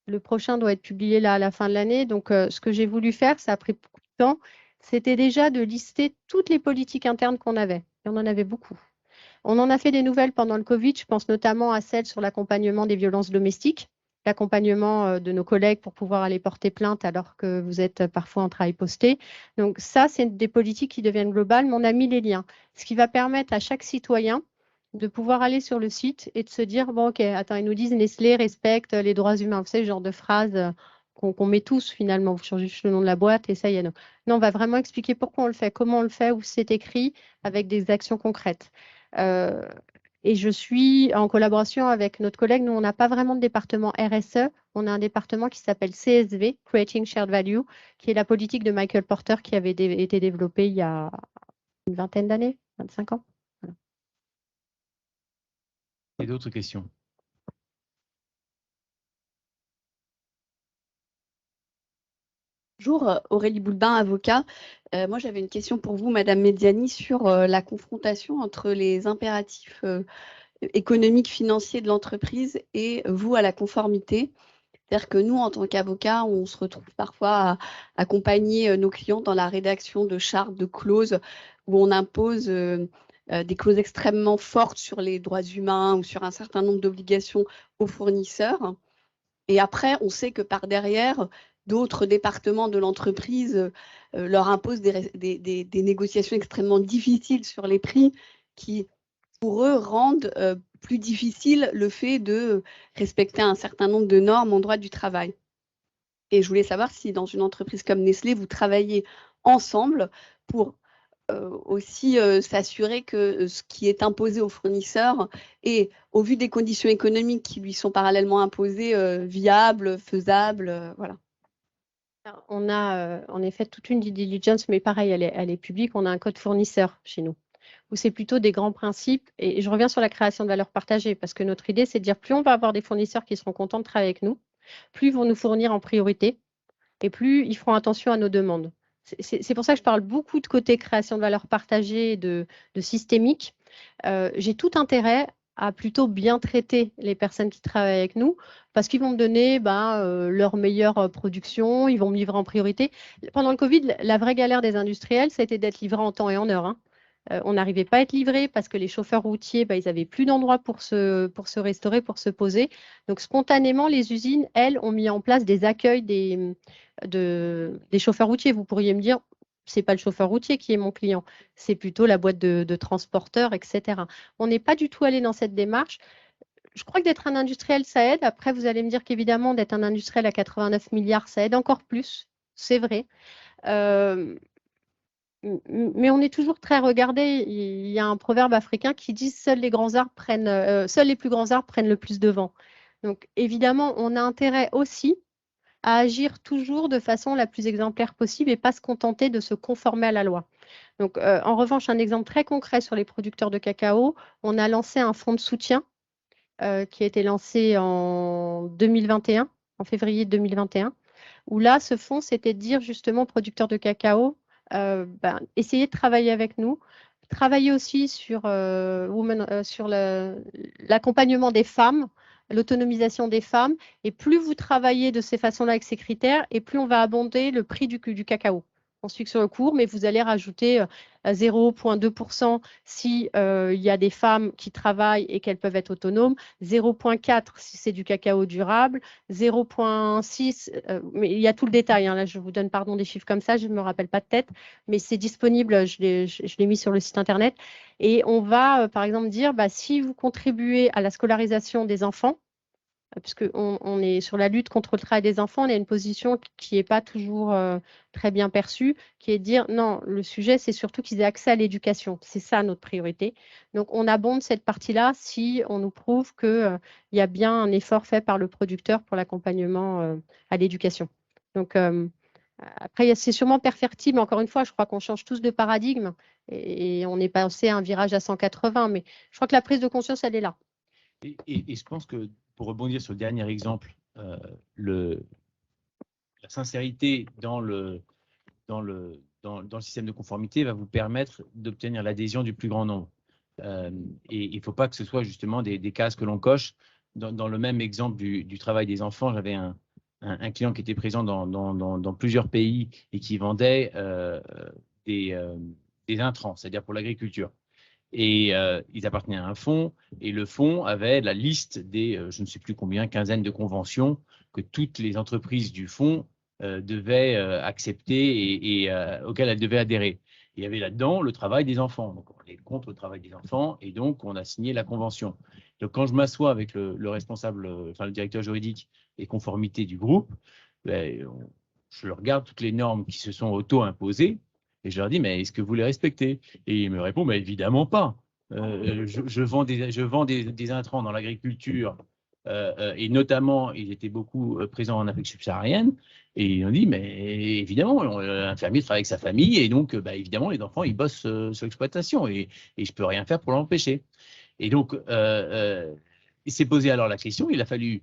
Le prochain doit être publié là à la fin de l'année. Donc, ce que j'ai voulu faire, ça a pris beaucoup de temps, c'était déjà de lister toutes les politiques internes qu'on avait. Et on en avait beaucoup. On en a fait des nouvelles pendant le Covid. Je pense notamment à celle sur l'accompagnement des violences domestiques, l'accompagnement de nos collègues pour pouvoir aller porter plainte alors que vous êtes parfois en travail posté. Donc ça, c'est des politiques qui deviennent globales, mais on a mis les liens. Ce qui va permettre à chaque citoyen de pouvoir aller sur le site et de se dire, bon, ok, attends, ils nous disent Nestlé respecte les droits humains. Vous savez, ce genre de phrase qu'on met tous finalement. Vous changez juste le nom de la boîte et ça y est. Non, on va vraiment expliquer pourquoi on le fait, comment on le fait, où c'est écrit, avec des actions concrètes. Et je suis en collaboration avec notre collègue. Nous, on n'a pas vraiment de département RSE. On a un département qui s'appelle CSV, Creating Shared Value, qui est la politique de Michael Porter qui avait été développée il y a une vingtaine d'années, 25 ans. Voilà. Et d'autres questions? Bonjour, Aurélie Boulbin, avocat. Moi, j'avais une question pour vous, Madame Mediani, sur la confrontation entre les impératifs économiques, financiers de l'entreprise et vous à la conformité. C'est-à-dire que nous, en tant qu'avocats, on se retrouve parfois à accompagner nos clients dans la rédaction de chartes, de clauses, où on impose des clauses extrêmement fortes sur les droits humains ou sur un certain nombre d'obligations aux fournisseurs. Et après, on sait que par derrière, d'autres départements de l'entreprise leur imposent des négociations extrêmement difficiles sur les prix qui, pour eux, rendent plus difficile le fait de respecter un certain nombre de normes en droit du travail. Et je voulais savoir si dans une entreprise comme Nestlé, vous travaillez ensemble pour aussi s'assurer que ce qui est imposé aux fournisseurs est, au vu des conditions économiques qui lui sont parallèlement imposées, viable, faisable, voilà. Alors, on a en effet toute une due diligence, mais pareil, elle est publique. On a un code fournisseur chez nous, où c'est plutôt des grands principes. Et je reviens sur la création de valeur partagée, parce que notre idée, c'est de dire plus on va avoir des fournisseurs qui seront contents de travailler avec nous, plus ils vont nous fournir en priorité, et plus ils feront attention à nos demandes. C'est pour ça que je parle beaucoup de côté création de valeur partagée, de systémique. J'ai tout intérêt à plutôt bien traiter les personnes qui travaillent avec nous parce qu'ils vont me donner leur meilleure production, ils vont me livrer en priorité. Pendant le Covid, la vraie galère des industriels, c'était d'être livrés en temps et en heure. Hein. On n'arrivait pas à être livrés parce que les chauffeurs routiers, ils n'avaient plus d'endroit pour se restaurer, pour se poser. Donc, spontanément, les usines, elles, ont mis en place des accueils des chauffeurs routiers. Vous pourriez me dire, ce n'est pas le chauffeur routier qui est mon client, c'est plutôt la boîte de transporteurs, etc. On n'est pas du tout allé dans cette démarche. Je crois que d'être un industriel, ça aide. Après, vous allez me dire qu'évidemment, d'être un industriel à 89 milliards, ça aide encore plus. C'est vrai. Mais on est toujours très regardé. Il y a un proverbe africain qui dit seuls les plus grands arbres prennent le plus de vent. Donc, évidemment, on a intérêt aussi à agir toujours de façon la plus exemplaire possible et pas se contenter de se conformer à la loi. Donc, en revanche, un exemple très concret sur les producteurs de cacao, on a lancé un fonds de soutien qui a été lancé en 2021, en février 2021, où là, ce fonds, c'était de dire justement aux producteurs de cacao, essayez de travailler avec nous, travailler aussi sur l'accompagnement des femmes, l'autonomisation des femmes, et plus vous travaillez de ces façons-là avec ces critères, et plus on va abonder le prix du cacao. On suit sur le cours, mais vous allez rajouter 0,2% si il y a des femmes qui travaillent et qu'elles peuvent être autonomes, 0,4 si c'est du cacao durable, 0,6, mais il y a tout le détail, hein, là je vous donne pardon des chiffres comme ça, je ne me rappelle pas de tête, mais c'est disponible, je l'ai mis sur le site internet. Et on va par exemple dire, si vous contribuez à la scolarisation des enfants, puisqu'on est sur la lutte contre le travail des enfants, on a une position qui n'est pas toujours très bien perçue, qui est de dire non, le sujet, c'est surtout qu'ils aient accès à l'éducation. C'est ça notre priorité. Donc, on abonde cette partie-là si on nous prouve qu'il y a bien un effort fait par le producteur pour l'accompagnement à l'éducation. Donc, après, c'est sûrement perfectible. Encore une fois, je crois qu'on change tous de paradigme et on est passé à un virage à 180, mais je crois que la prise de conscience, elle est là. Et je pense que, pour rebondir sur le dernier exemple, la sincérité dans le système de conformité va vous permettre d'obtenir l'adhésion du plus grand nombre. Et il ne faut pas que ce soit justement des cases que l'on coche. Dans le même exemple du travail des enfants, j'avais un client qui était présent dans plusieurs pays et qui vendait des intrants, c'est-à-dire pour l'agriculture. Et ils appartenaient à un fonds, et le fonds avait la liste des, je ne sais plus combien, quinzaine de conventions que toutes les entreprises du fonds devaient accepter et auxquelles elles devaient adhérer. Il y avait là-dedans le travail des enfants. Donc, on est contre le travail des enfants, et donc on a signé la convention. Donc, quand je m'assois avec le responsable, enfin le directeur juridique et conformité du groupe, je regarde toutes les normes qui se sont auto-imposées, et je leur dis, mais est-ce que vous les respectez? Et il me répond, mais évidemment pas. Je vends des intrants dans l'agriculture, et notamment, ils étaient beaucoup présents en Afrique subsaharienne, et ils ont dit, mais évidemment, un fermier travaille avec sa famille, et donc, évidemment, les enfants, ils bossent sur l'exploitation, et je ne peux rien faire pour l'empêcher. Et donc, il s'est posé alors la question, il a fallu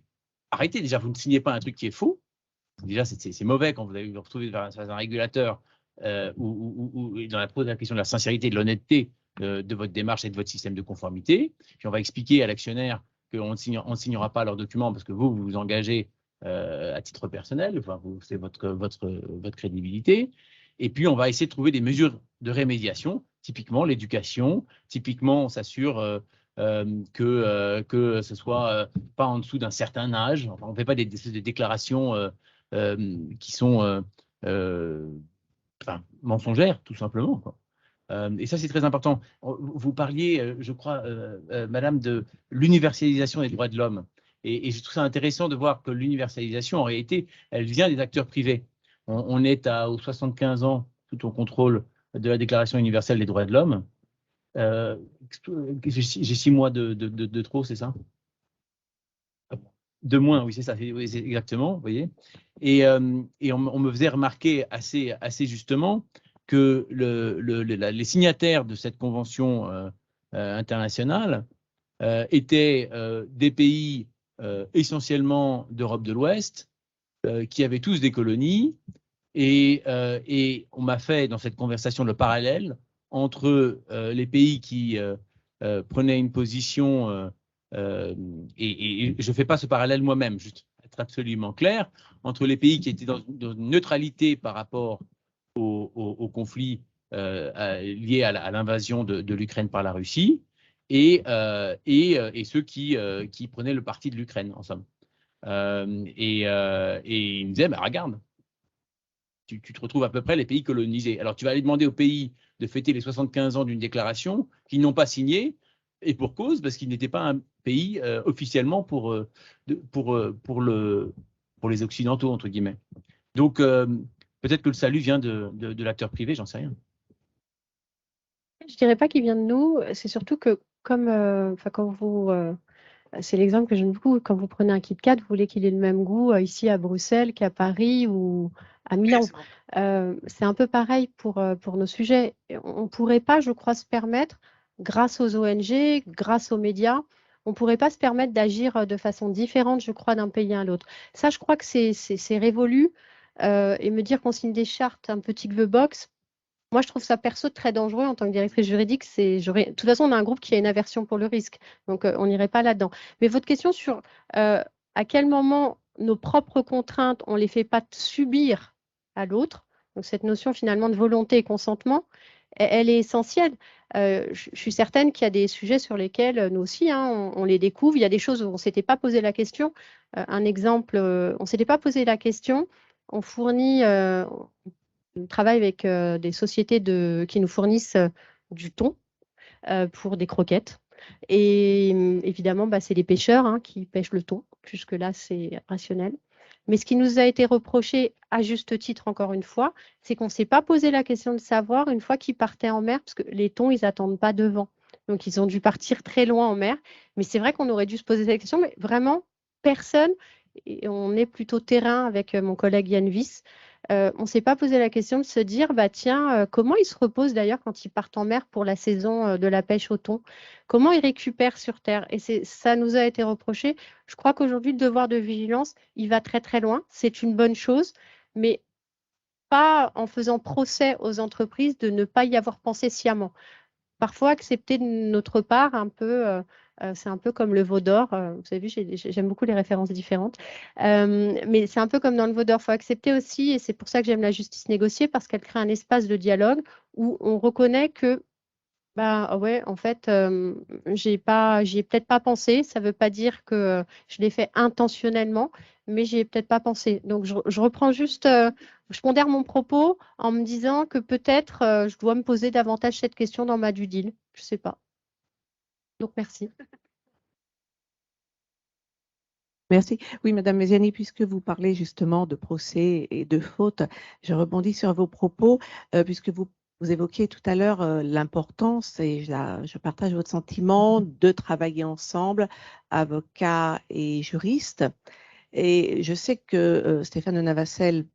arrêter. Déjà, vous ne signez pas un truc qui est faux. Déjà, c'est mauvais quand vous allez vous retrouver face à un régulateur ou dans la question de la sincérité et de l'honnêteté de votre démarche et de votre système de conformité. Puis on va expliquer à l'actionnaire qu'on ne signera pas leurs documents parce que vous vous engagez à titre personnel, enfin, c'est votre crédibilité. Et puis on va essayer de trouver des mesures de rémédiation, typiquement l'éducation, typiquement on s'assure que ce soit pas en dessous d'un certain âge. Enfin, on ne fait pas des déclarations qui sont mensongères, tout simplement, quoi. Et ça, c'est très important. Vous parliez, je crois, Madame, de l'universalisation des droits de l'homme. Et je trouve ça intéressant de voir que l'universalisation, en réalité, elle vient des acteurs privés. On est aux 75 ans, tout au contrôle de la Déclaration universelle des droits de l'homme. J'ai 6 mois de trop, c'est ça? De moins, oui, c'est ça, oui, exactement, vous voyez. Et on me faisait remarquer assez justement que les signataires de cette convention internationale étaient des pays essentiellement d'Europe de l'Ouest, qui avaient tous des colonies, et on m'a fait dans cette conversation le parallèle entre les pays qui prenaient une position et je ne fais pas ce parallèle moi-même, juste pour être absolument clair, entre les pays qui étaient dans une neutralité par rapport au conflit lié à l'invasion de l'Ukraine par la Russie et ceux qui prenaient le parti de l'Ukraine, en somme. Et ils me disaient, regarde, tu te retrouves à peu près les pays colonisés. Alors tu vas aller demander aux pays de fêter les 75 ans d'une déclaration qu'ils n'ont pas signée, et pour cause, parce qu'ils n'étaient pas un pays officiellement pour les Occidentaux, entre guillemets. Donc, peut-être que le salut vient de l'acteur privé, j'en sais rien. Je ne dirais pas qu'il vient de nous, c'est surtout que comme quand vous... c'est l'exemple que j'aime beaucoup, quand vous prenez un KitKat, vous voulez qu'il ait le même goût ici à Bruxelles qu'à Paris ou à Milan. C'est un peu pareil pour nos sujets. On ne pourrait pas, je crois, se permettre, grâce aux ONG, grâce aux médias, on ne pourrait pas se permettre d'agir de façon différente, je crois, d'un pays à l'autre. Ça, je crois que c'est révolu. Et me dire qu'on signe des chartes un peu tick-the-box, moi, je trouve ça perso très dangereux en tant que directrice juridique. De toute façon, on a un groupe qui a une aversion pour le risque, donc on n'irait pas là-dedans. Mais votre question sur à quel moment nos propres contraintes, on ne les fait pas subir à l'autre, Donc cette notion finalement de volonté et consentement, elle est essentielle. Je suis certaine qu'il y a des sujets sur lesquels nous aussi, hein, on les découvre. Il y a des choses où on ne s'était pas posé la question. Un exemple, on ne s'était pas posé la question. On fournit, on travaille avec des sociétés qui nous fournissent du thon pour des croquettes. Et évidemment, bah, c'est les pêcheurs hein, qui pêchent le thon. Jusque-là, c'est rationnel. Mais ce qui nous a été reproché, à juste titre encore une fois, c'est qu'on ne s'est pas posé la question de savoir, une fois qu'ils partaient en mer, parce que les thons, ils n'attendent pas devant. Donc, ils ont dû partir très loin en mer. Mais c'est vrai qu'on aurait dû se poser cette question, mais vraiment, personne, et on est plutôt terrain avec mon collègue Yann Wyss, on ne s'est pas posé la question de se dire, bah, tiens, comment ils se reposent d'ailleurs quand ils partent en mer pour la saison de la pêche au thon? Comment ils récupèrent sur Terre? Et ça nous a été reproché. Je crois qu'aujourd'hui, le devoir de vigilance, il va très très loin. C'est une bonne chose, mais pas en faisant procès aux entreprises de ne pas y avoir pensé sciemment. Parfois, accepter de notre part un peu, c'est un peu comme le veau d'or. Vous avez vu, j'aime beaucoup les références différentes. Mais c'est un peu comme dans le veau d'or. Il faut accepter aussi, et c'est pour ça que j'aime la justice négociée, parce qu'elle crée un espace de dialogue où on reconnaît que bah ouais, en fait, j'y ai peut-être pas pensé. Ça ne veut pas dire que je l'ai fait intentionnellement, mais j'y ai peut-être pas pensé. Donc, je reprends juste, je pondère mon propos en me disant que peut-être je dois me poser davantage cette question dans ma due deal. Je ne sais pas. Donc, merci. Merci. Oui, Madame Méziani, puisque vous parlez justement de procès et de fautes, je rebondis sur vos propos, puisque vous évoquiez tout à l'heure l'importance, et je partage votre sentiment, de travailler ensemble, avocats et juristes. Et je sais que Stéphane Navassel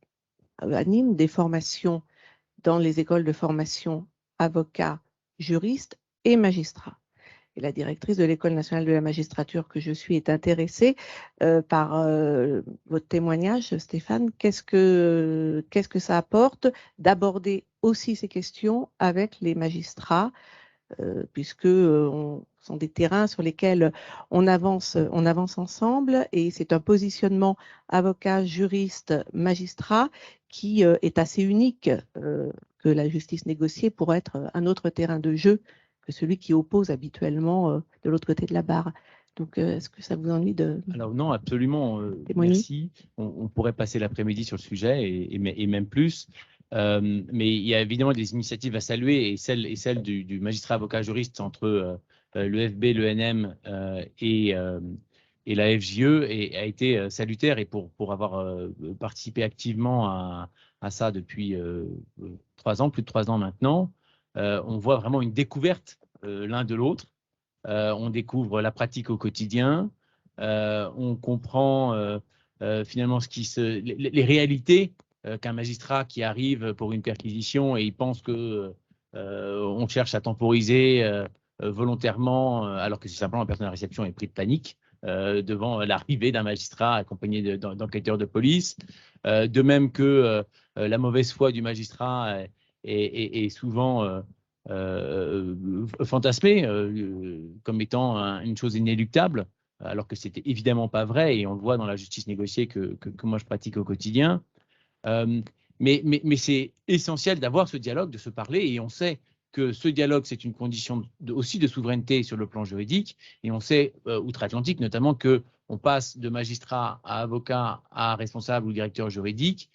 anime des formations dans les écoles de formation avocats, juristes et magistrats. Et la directrice de l'École nationale de la magistrature que je suis est intéressée par votre témoignage, Stéphane. Qu'est-ce que ça apporte d'aborder aussi ces questions avec les magistrats, puisque ce sont des terrains sur lesquels on avance ensemble, et c'est un positionnement avocat, juriste, magistrat qui est assez unique, que la justice négociée pourrait être un autre terrain de jeu que celui qui oppose habituellement de l'autre côté de la barre. Donc, est-ce que ça vous ennuie de Alors non, absolument. témoigner? Merci. On pourrait passer l'après-midi sur le sujet et même plus. Mais il y a évidemment des initiatives à saluer, et celle du magistrat avocat juriste entre l'EFB, l'ENM et la FJE a été salutaire, et pour avoir participé activement à ça depuis 3 ans, plus de 3 ans maintenant, on voit vraiment une découverte l'un de l'autre. On découvre la pratique au quotidien, on comprend finalement les réalités qu'un magistrat qui arrive pour une perquisition et il pense que on cherche à temporiser volontairement, alors que c'est simplement la personne à la réception est pris de panique devant l'arrivée d'un magistrat accompagné d'enquêteurs de police. De même que la mauvaise foi du magistrat est souvent fantasmé comme étant une chose inéluctable, alors que c'était évidemment pas vrai, et on le voit dans la justice négociée que moi je pratique au quotidien. Mais c'est essentiel d'avoir ce dialogue, de se parler, et on sait que ce dialogue, c'est une condition aussi de souveraineté sur le plan juridique, et on sait, outre-Atlantique notamment, qu'on passe de magistrat à avocat à responsable ou directeur juridique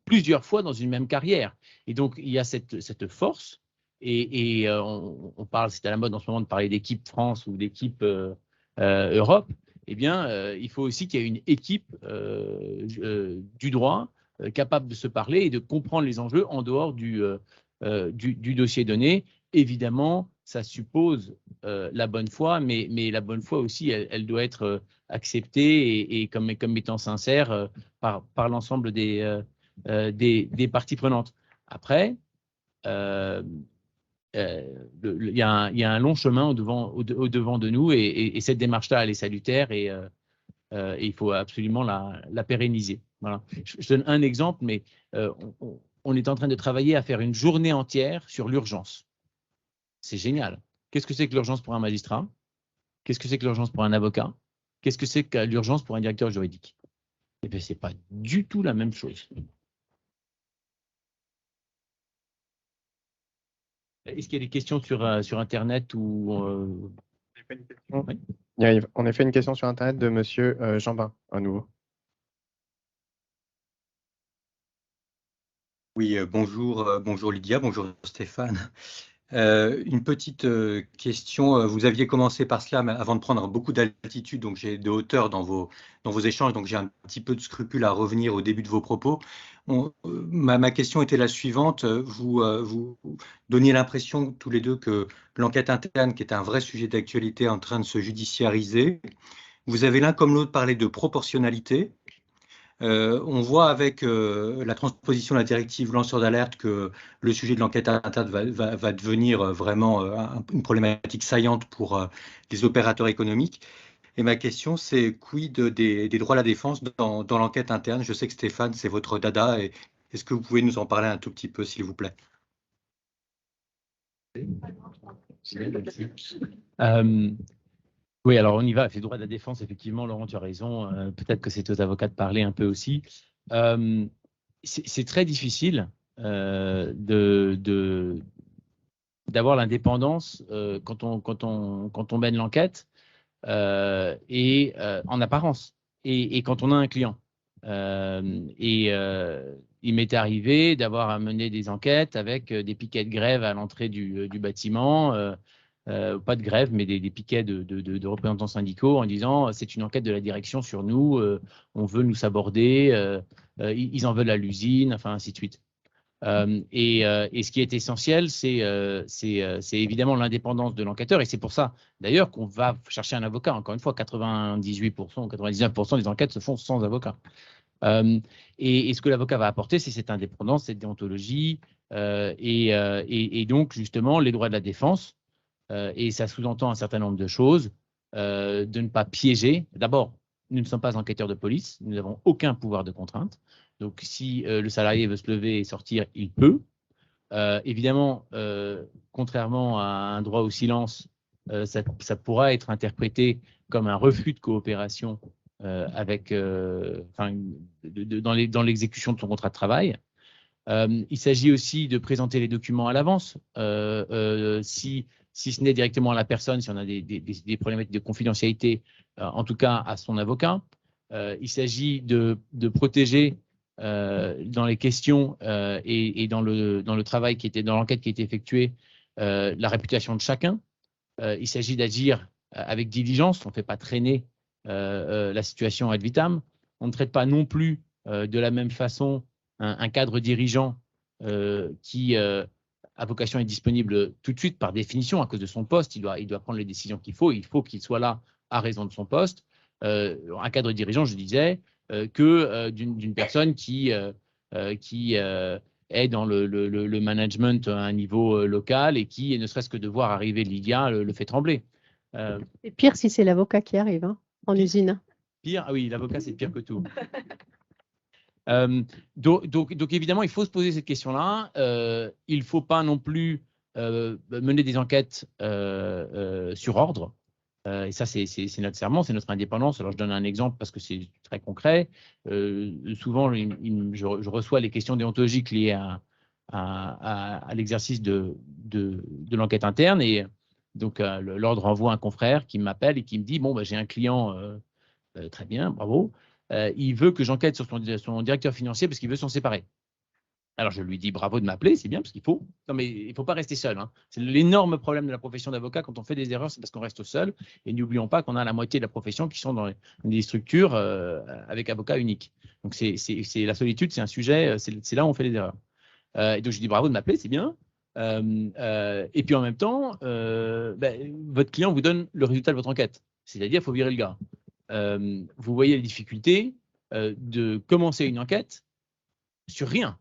plusieurs fois dans une même carrière. Et donc, il y a cette force, et on parle, c'est à la mode en ce moment de parler d'équipe France ou d'équipe Europe. Eh bien, il faut aussi qu'il y ait une équipe du droit capable de se parler et de comprendre les enjeux en dehors du dossier donné. Évidemment, ça suppose la bonne foi, mais la bonne foi aussi, elle doit être acceptée et comme étant sincère par l'ensemble des parties prenantes. Après, il y a un long chemin au devant de nous, et cette démarche-là, elle est salutaire, et il faut absolument la pérenniser. Voilà. Je donne un exemple, mais on est en train de travailler à faire une journée entière sur l'urgence. C'est génial. Qu'est-ce que c'est que l'urgence pour un magistrat? Qu'est-ce que c'est que l'urgence pour un avocat? Qu'est-ce que c'est que l'urgence pour un directeur juridique? Eh bien, ce n'est pas du tout la même chose. Est-ce qu'il y a des questions sur Internet ou Oui. Il y a en effet une question sur Internet de monsieur Jambin, à nouveau. Oui, bonjour Lydia, bonjour Stéphane. Une petite question. Vous aviez commencé par cela, mais avant de prendre beaucoup d'altitude, donc j'ai de hauteur dans vos échanges, donc j'ai un petit peu de scrupule à revenir au début de vos propos. Ma question était la suivante. Vous donniez l'impression tous les deux que l'enquête interne, qui est un vrai sujet d'actualité, est en train de se judiciariser. Vous avez l'un comme l'autre parlé de proportionnalité. On voit avec la transposition de la directive lanceur d'alerte que le sujet de l'enquête interne va devenir vraiment une problématique saillante pour les opérateurs économiques. Et ma question, c'est quid des droits à la défense dans l'enquête interne? Je sais que Stéphane, c'est votre dada. Et est-ce que vous pouvez nous en parler un tout petit peu, s'il vous plaît? Oui, alors on y va. Les droits de la défense, effectivement, Laurent, tu as raison. Peut-être que c'est aux avocats de parler un peu aussi. C'est très difficile d'avoir l'indépendance quand on mène l'enquête et en apparence et quand on a un client. Il m'est arrivé d'avoir à mener des enquêtes avec des piquets de grève à l'entrée du bâtiment. Pas de grève, mais des piquets de représentants syndicaux en disant c'est une enquête de la direction sur nous, on veut nous saborder, ils en veulent à l'usine, enfin ainsi de suite. Et ce qui est essentiel, c'est évidemment l'indépendance de l'enquêteur, et c'est pour ça d'ailleurs qu'on va chercher un avocat. Encore une fois, 98% ou 99% des enquêtes se font sans avocat. Et ce que l'avocat va apporter, c'est cette indépendance, cette déontologie, et donc justement les droits de la défense. Et ça sous-entend un certain nombre de choses, de ne pas piéger. D'abord, nous ne sommes pas enquêteurs de police, nous n'avons aucun pouvoir de contrainte. Donc, si le salarié veut se lever et sortir, il peut. Évidemment, contrairement à un droit au silence, ça pourra être interprété comme un refus de coopération dans l'exécution de son contrat de travail. Il s'agit aussi de présenter les documents à l'avance. Si ce n'est directement à la personne, si on a des problématiques de confidentialité, en tout cas à son avocat. Il s'agit de protéger dans les questions et dans le travail dans l'enquête qui a été effectuée, la réputation de chacun. Il s'agit d'agir avec diligence, on ne fait pas traîner la situation ad vitam. On ne traite pas non plus de la même façon un cadre dirigeant qui à vocation est disponible tout de suite par définition à cause de son poste. Il doit prendre les décisions qu'il faut. Il faut qu'il soit là à raison de son poste. Un cadre dirigeant, je disais, que d'une personne qui est dans le management à un niveau local et qui, ne serait-ce que de voir arriver Lydia, le fait trembler. C'est pire si c'est l'avocat qui arrive en usine. Pire, ah oui, l'avocat, c'est pire que tout. Donc évidemment, il faut se poser cette question-là. Il ne faut pas non plus mener des enquêtes sur ordre. Et ça, c'est notre serment, c'est notre indépendance. Alors, je donne un exemple parce que c'est très concret. Souvent, je reçois les questions déontologiques liées à l'exercice de l'enquête interne. Et donc, l'ordre envoie un confrère qui m'appelle et qui me dit « Bon, j'ai un client, très bien, bravo. Il veut que j'enquête sur son directeur financier parce qu'il veut s'en séparer. » Alors, je lui dis bravo de m'appeler, c'est bien parce qu'il faut. Non, mais il ne faut pas rester seul. C'est l'énorme problème de la profession d'avocat. Quand on fait des erreurs, c'est parce qu'on reste seul. Et n'oublions pas qu'on a la moitié de la profession qui sont dans des structures avec avocat unique. Donc, c'est la solitude, c'est un sujet, c'est là où on fait les erreurs. Et donc, je dis bravo de m'appeler, c'est bien. Et puis, en même temps, votre client vous donne le résultat de votre enquête. C'est-à-dire, il faut virer le gars. Vous voyez les difficultés de commencer une enquête sur rien.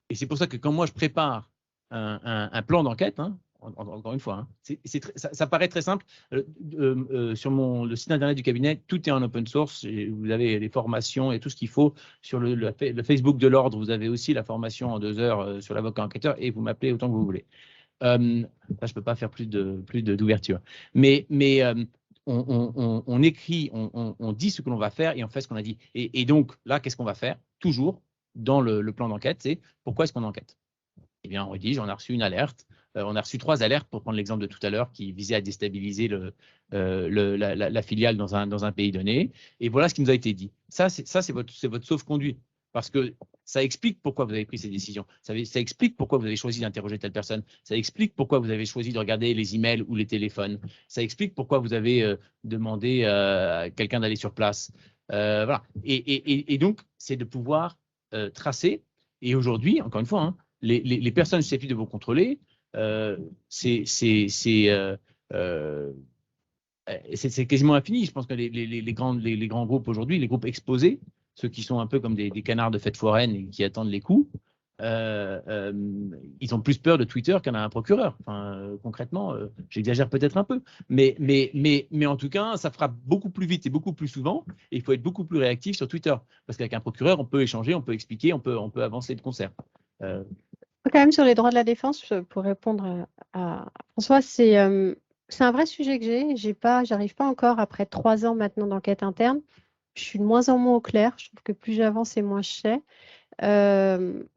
Et c'est pour ça que quand moi je prépare un plan d'enquête, encore une fois, ça paraît très simple. Sur le site internet du cabinet, tout est en open source. Et vous avez les formations et tout ce qu'il faut. Sur le Facebook de l'ordre, vous avez aussi la formation en 2 heures sur l'avocat enquêteur et vous m'appelez autant que vous voulez. Là, je ne peux pas faire plus d'ouverture. Mais on écrit, on dit ce que l'on va faire et on fait ce qu'on a dit. Et donc là, qu'est-ce qu'on va faire? Toujours dans le plan d'enquête, c'est pourquoi est-ce qu'on enquête? Eh bien, on rédige, on a reçu une alerte On a reçu 3 alertes, pour prendre l'exemple de tout à l'heure, qui visaient à déstabiliser la filiale dans un pays donné. Et voilà ce qui nous a été dit. Ça, c'est votre sauf-conduit. Parce que ça explique pourquoi vous avez pris ces décisions. Ça explique pourquoi vous avez choisi d'interroger telle personne. Ça explique pourquoi vous avez choisi de regarder les emails ou les téléphones. Ça explique pourquoi vous avez demandé à quelqu'un d'aller sur place. Voilà. Et donc, c'est de pouvoir tracer. Et aujourd'hui, encore une fois, hein, les personnes susceptibles de vous contrôler, c'est quasiment infini. Je pense que les grands groupes aujourd'hui, les groupes exposés, ceux qui sont un peu comme des canards de fête foraine et qui attendent les coups, ils ont plus peur de Twitter qu'un un procureur. Enfin, concrètement, j'exagère peut-être un peu, mais en tout cas, ça fera beaucoup plus vite et beaucoup plus souvent. Et il faut être beaucoup plus réactif sur Twitter, parce qu'avec un procureur, on peut échanger, on peut expliquer, on peut avancer de concert. Quand même sur les droits de la défense, pour répondre à François, c'est un vrai sujet que j'arrive pas encore après 3 ans maintenant d'enquête interne. Je suis de moins en moins au clair. Je trouve que plus j'avance et moins je sais.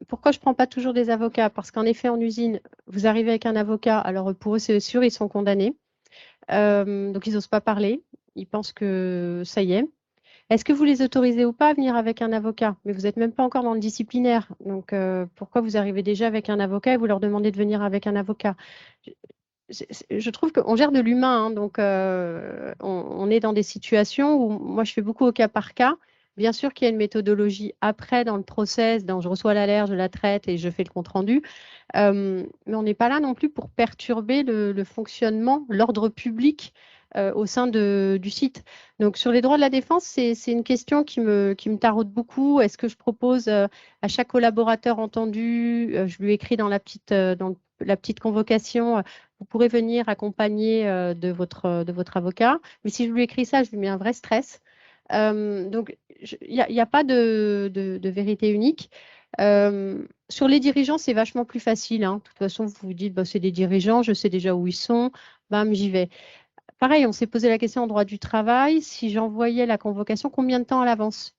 Pourquoi je ne prends pas toujours des avocats? Parce qu'en effet, en usine, vous arrivez avec un avocat, alors pour eux, c'est sûr, ils sont condamnés. Donc, ils n'osent pas parler. Ils pensent que ça y est. Est-ce que vous les autorisez ou pas à venir avec un avocat? Mais vous n'êtes même pas encore dans le disciplinaire. Donc, pourquoi vous arrivez déjà avec un avocat et vous leur demandez de venir avec un avocat? Je trouve qu'on gère de l'humain, hein, donc on est dans des situations où moi je fais beaucoup au cas par cas. Bien sûr qu'il y a une méthodologie après dans le process, je reçois l'alerte, je la traite et je fais le compte rendu. Mais on n'est pas là non plus pour perturber le fonctionnement, l'ordre public au sein du site. Donc sur les droits de la défense, c'est une question qui me taraude beaucoup. Est-ce que je propose à chaque collaborateur entendu, je lui écris dans la petite convocation, vous pourrez venir accompagner de votre avocat. Mais si je lui écris ça, je lui mets un vrai stress. Donc, il n'y a pas de vérité unique. Sur les dirigeants, c'est vachement plus facile, hein. De toute façon, vous vous dites, bah, c'est des dirigeants, je sais déjà où ils sont, bam, j'y vais. Pareil, on s'est posé la question en droit du travail. Si j'envoyais la convocation, combien de temps à l'avance?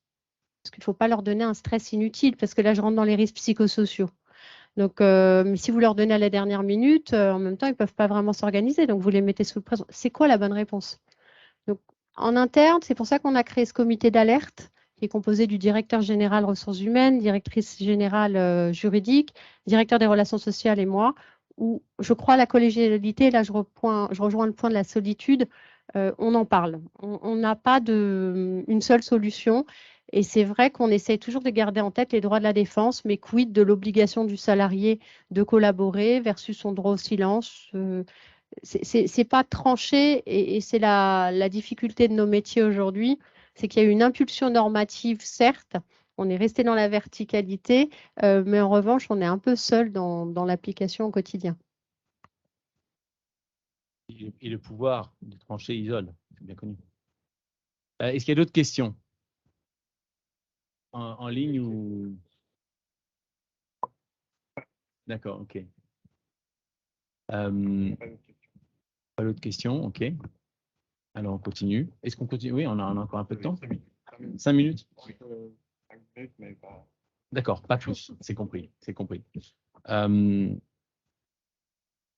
Parce qu'il ne faut pas leur donner un stress inutile, parce que là, je rentre dans les risques psychosociaux. Donc, si vous leur donnez à la dernière minute, en même temps, ils ne peuvent pas vraiment s'organiser. Donc, vous les mettez sous le pression. C'est quoi la bonne réponse? Donc, en interne, c'est pour ça qu'on a créé ce comité d'alerte qui est composé du directeur général ressources humaines, directrice générale juridique, directeur des relations sociales et moi, où je crois à la collégialité. Là, je rejoins le point de la solitude. On en parle. On n'a pas une seule solution. Et c'est vrai qu'on essaye toujours de garder en tête les droits de la défense, mais quid de l'obligation du salarié de collaborer versus son droit au silence? C'est pas tranché et c'est la difficulté de nos métiers aujourd'hui, c'est qu'il y a eu une impulsion normative, certes, on est resté dans la verticalité, mais en revanche, on est un peu seul dans l'application au quotidien. Et le pouvoir de trancher isole, c'est bien connu. Est-ce qu'il y a d'autres questions en ligne ou... D'accord, ok. Pas d'autres questions, ok. Alors, on continue. Est-ce qu'on continue? Oui, on a encore un peu de temps. 5 minutes. D'accord, pas plus, c'est compris. C'est compris.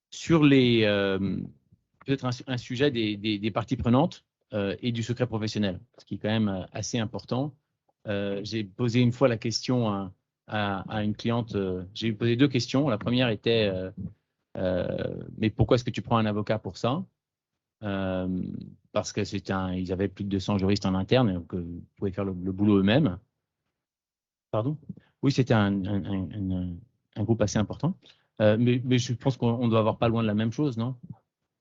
Sur les... peut-être un sujet des parties prenantes et du secret professionnel, ce qui est quand même assez important. J'ai posé une fois la question à une cliente. J'ai posé 2 questions. La première était mais pourquoi est-ce que tu prends un avocat pour ça? Parce que ils avaient plus de 200 juristes en interne, donc ils pouvaient faire le boulot eux-mêmes. Pardon? Oui, c'était un groupe assez important. Mais je pense qu'on doit avoir pas loin de la même chose, non?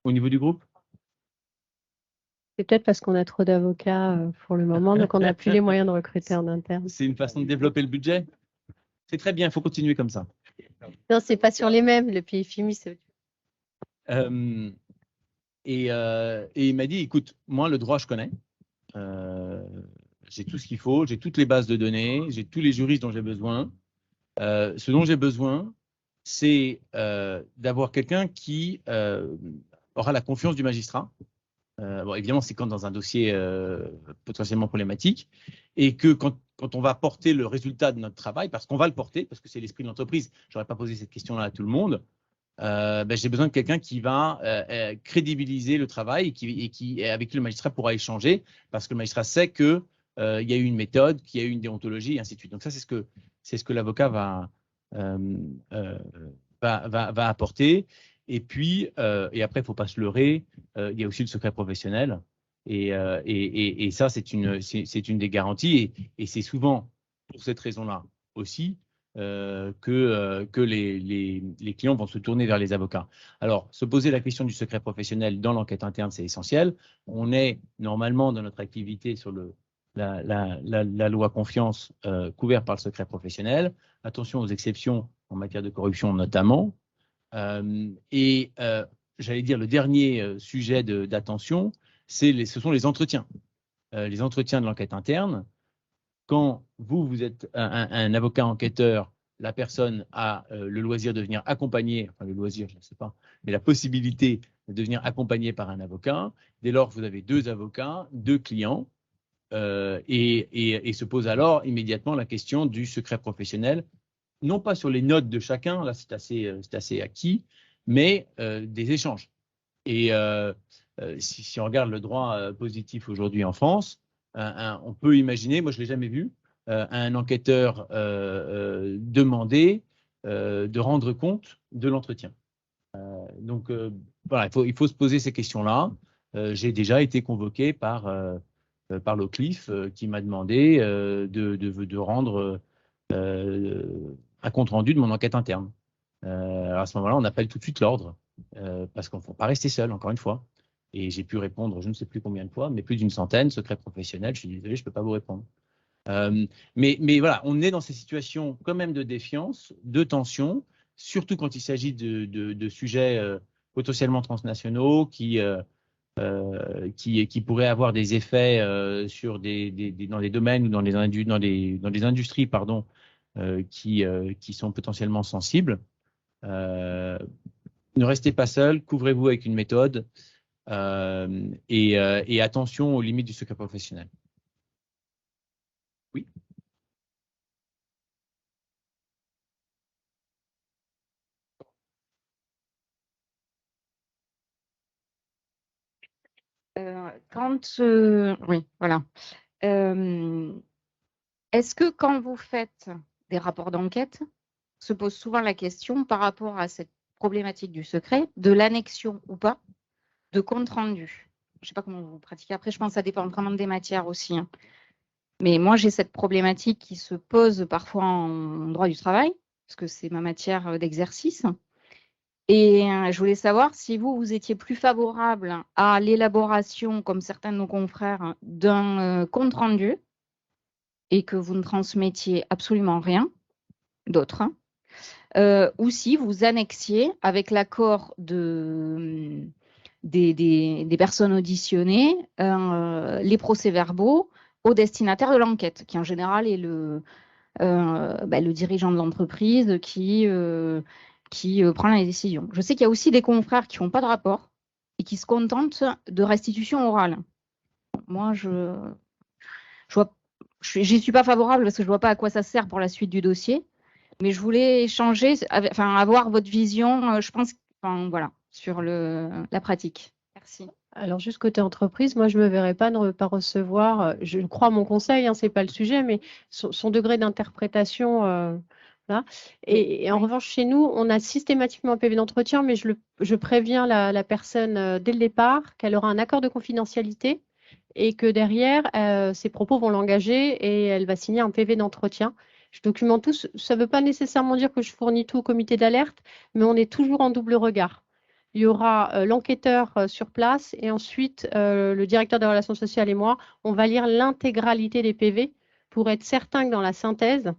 Au niveau du groupe? C'est peut-être parce qu'on a trop d'avocats pour le moment, donc on n'a plus les moyens de recruter en interne. C'est une façon de développer le budget? C'est très bien, il faut continuer comme ça. Non, c'est pas sur les mêmes, le PFMI, c'est... Et il m'a dit, écoute, moi, le droit, je connais. J'ai tout ce qu'il faut, j'ai toutes les bases de données, j'ai tous les juristes dont j'ai besoin. Ce dont j'ai besoin, c'est d'avoir quelqu'un qui aura la confiance du magistrat. Bon, évidemment, c'est quand dans un dossier potentiellement problématique et que quand on va porter le résultat de notre travail, parce qu'on va le porter, parce que c'est l'esprit de l'entreprise, je n'aurais pas posé cette question-là à tout le monde, j'ai besoin de quelqu'un qui va crédibiliser le travail et avec qui le magistrat pourra échanger, parce que le magistrat sait qu'il y a eu une méthode, qu'il y a eu une déontologie, et ainsi de suite. Donc ça, c'est ce que l'avocat va apporter. Et puis, et après, il ne faut pas se leurrer, il y a aussi le secret professionnel. Et ça, c'est une des garanties. Et c'est souvent pour cette raison-là aussi que les clients vont se tourner vers les avocats. Alors, se poser la question du secret professionnel dans l'enquête interne, c'est essentiel. On est normalement dans notre activité sur la loi confiance couverte par le secret professionnel. Attention aux exceptions en matière de corruption notamment. J'allais dire, le dernier sujet d'attention, ce sont les entretiens. Les entretiens de l'enquête interne. Quand vous êtes un avocat enquêteur, la personne a le loisir de venir accompagner, enfin le loisir, je ne sais pas, mais la possibilité de venir accompagner par un avocat. Dès lors, vous avez 2 avocats, 2 clients, et se pose alors immédiatement la question du secret professionnel, non pas sur les notes de chacun, là c'est assez acquis, mais des échanges. Et si on regarde le droit positif aujourd'hui en France, on peut imaginer, moi je ne l'ai jamais vu, un enquêteur demander de rendre compte de l'entretien. Donc voilà, il faut se poser ces questions-là. J'ai déjà été convoqué par l'OCLIF qui m'a demandé de rendre un compte-rendu de mon enquête interne. Alors à ce moment-là, on appelle tout de suite l'ordre parce qu'on ne faut pas rester seul, encore une fois. Et j'ai pu répondre, je ne sais plus combien de fois, mais plus d'une centaine, secret professionnel, je suis désolé, je ne peux pas vous répondre. Mais voilà, on est dans ces situations quand même de défiance, de tension, surtout quand il s'agit de sujets potentiellement transnationaux qui pourraient avoir des effets sur dans des domaines ou dans des industries pardon, qui sont potentiellement sensibles. Ne restez pas seul, couvrez-vous avec une méthode et attention aux limites du secret professionnel. Oui. Oui, voilà. Est-ce que quand vous faites des rapports d'enquête, se pose souvent la question par rapport à cette problématique du secret, de l'annexion ou pas de compte rendu? Je ne sais pas comment vous pratiquez. Après, je pense que ça dépend vraiment des matières aussi. Hein. Mais moi, j'ai cette problématique qui se pose parfois en droit du travail, parce que c'est ma matière d'exercice. Et je voulais savoir si vous étiez plus favorable à l'élaboration, comme certains de nos confrères, d'un compte rendu et que vous ne transmettiez absolument rien d'autre, hein, ou si vous annexiez avec l'accord des personnes auditionnées les procès-verbaux au destinataire de l'enquête, qui en général est le dirigeant de l'entreprise qui prend la décision. Je sais qu'il y a aussi des confrères qui n'ont pas de rapport et qui se contentent de restitution orale. Moi, j'y suis pas favorable parce que je ne vois pas à quoi ça sert pour la suite du dossier. Mais je voulais échanger, avoir votre vision, je pense, voilà, sur la pratique. Merci. Alors, juste côté entreprise, moi, je ne me verrais pas ne pas recevoir, je crois mon conseil, hein, ce n'est pas le sujet, mais son degré d'interprétation. Là. Et en revanche, chez nous, on a systématiquement un PV d'entretien, mais je préviens la personne dès le départ qu'elle aura un accord de confidentialité et que derrière, ses propos vont l'engager et elle va signer un PV d'entretien. Je documente tout. Ça ne veut pas nécessairement dire que je fournis tout au comité d'alerte, mais on est toujours en double regard. Il y aura l'enquêteur sur place et ensuite le directeur des relations sociales et moi, on va lire l'intégralité des PV pour être certain que dans la synthèse,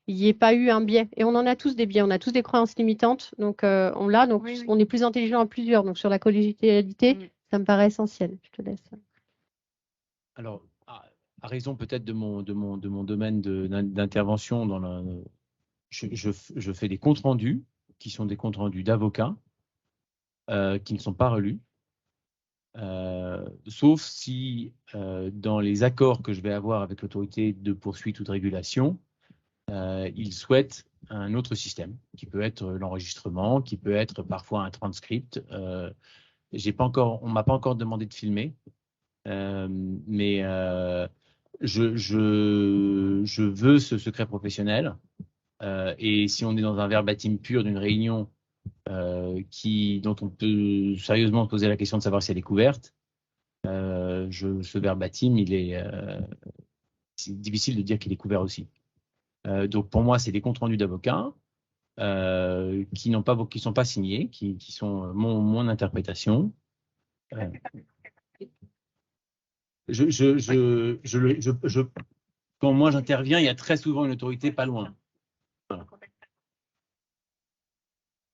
il n'y ait pas eu un biais. Et on en a tous des biais, on a tous des croyances limitantes. Donc, on l'a, donc oui. On est plus intelligent à plusieurs. Donc, sur la collégialité, ça me paraît essentiel. Je te laisse. Alors, à raison peut-être de mon domaine d'intervention, je fais des comptes rendus qui sont des comptes rendus d'avocats qui ne sont pas relus, sauf si dans les accords que je vais avoir avec l'autorité de poursuite ou de régulation, ils souhaitent un autre système, qui peut être l'enregistrement, qui peut être parfois un transcript. On m'a pas encore demandé de filmer, mais je veux ce secret professionnel. Et si on est dans un verbatim pur d'une réunion dont on peut sérieusement poser la question de savoir si elle est couverte, ce verbatim, c'est difficile de dire qu'il est couvert aussi. Donc pour moi, c'est des comptes rendus d'avocats qui sont pas signés, qui sont mon interprétation. Quand moi j'interviens, il y a très souvent une autorité pas loin. Voilà.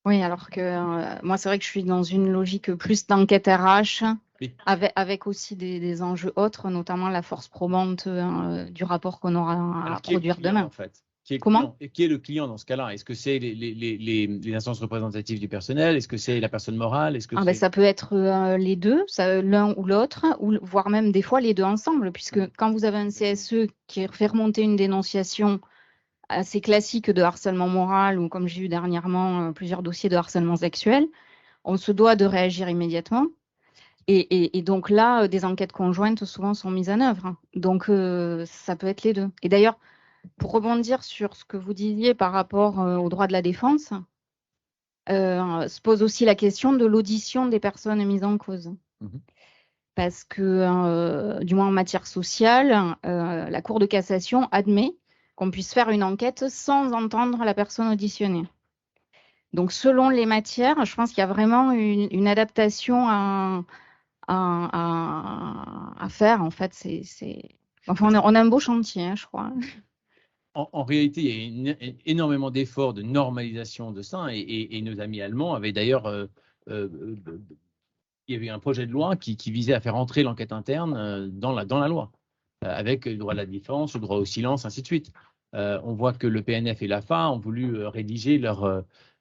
Oui, alors que moi, c'est vrai que je suis dans une logique plus d'enquête RH, Oui. avec aussi des enjeux autres, notamment la force probante du rapport qu'on aura à Alors, qui est le produire client, demain. en fait qui est le Comment client Et qui est le client dans ce cas-là? Est-ce que c'est les instances représentatives du personnel? Est-ce que c'est la personne morale? Est-ce que Ah ben, ça peut être les deux, l'un ou l'autre, ou voire même des fois les deux ensemble, puisque quand vous avez un CSE qui fait remonter une dénonciation assez classique de harcèlement moral, ou comme j'ai eu dernièrement plusieurs dossiers de harcèlement sexuel, on se doit de réagir immédiatement. Et donc là, des enquêtes conjointes souvent sont mises en œuvre. Donc ça peut être les deux. Et d'ailleurs, pour rebondir sur ce que vous disiez par rapport aux droits de la défense, se pose aussi la question de l'audition des personnes mises en cause. Mhm. Parce que, du moins en matière sociale, la Cour de cassation admet qu'on puisse faire une enquête sans entendre la personne auditionnée. Donc, selon les matières, je pense qu'il y a vraiment une adaptation à faire. En fait, Enfin, on a un beau chantier, hein, je crois. En réalité, il y a énormément d'efforts de normalisation de ça, et nos amis allemands avaient d'ailleurs, il y avait un projet de loi qui visait à faire entrer l'enquête interne dans la loi, avec le droit à la défense, le droit au silence, ainsi de suite. On voit que le PNF et l'AFA ont voulu rédiger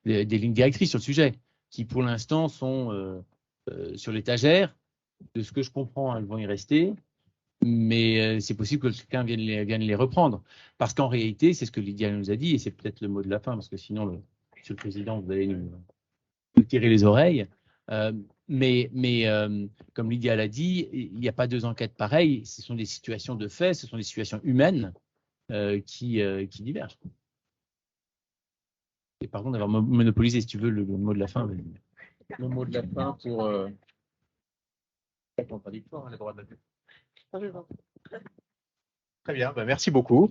des lignes directrices sur le sujet, qui pour l'instant sont sur l'étagère. De ce que je comprends, elles vont y rester. Mais c'est possible que quelqu'un vienne les reprendre. Parce qu'en réalité, c'est ce que Lydia nous a dit, et c'est peut-être le mot de la fin, parce que sinon, Monsieur le Président, vous allez nous tirer les oreilles. Comme Lydia l'a dit, il n'y a pas deux enquêtes pareilles. Ce sont des situations de fait, ce sont des situations humaines qui divergent. Et par contre, d'avoir monopolisé, si tu veux, le mot de la fin. Le mot de la fin pour... contradictoire, hein, les droits de la vie. Très bien, merci beaucoup.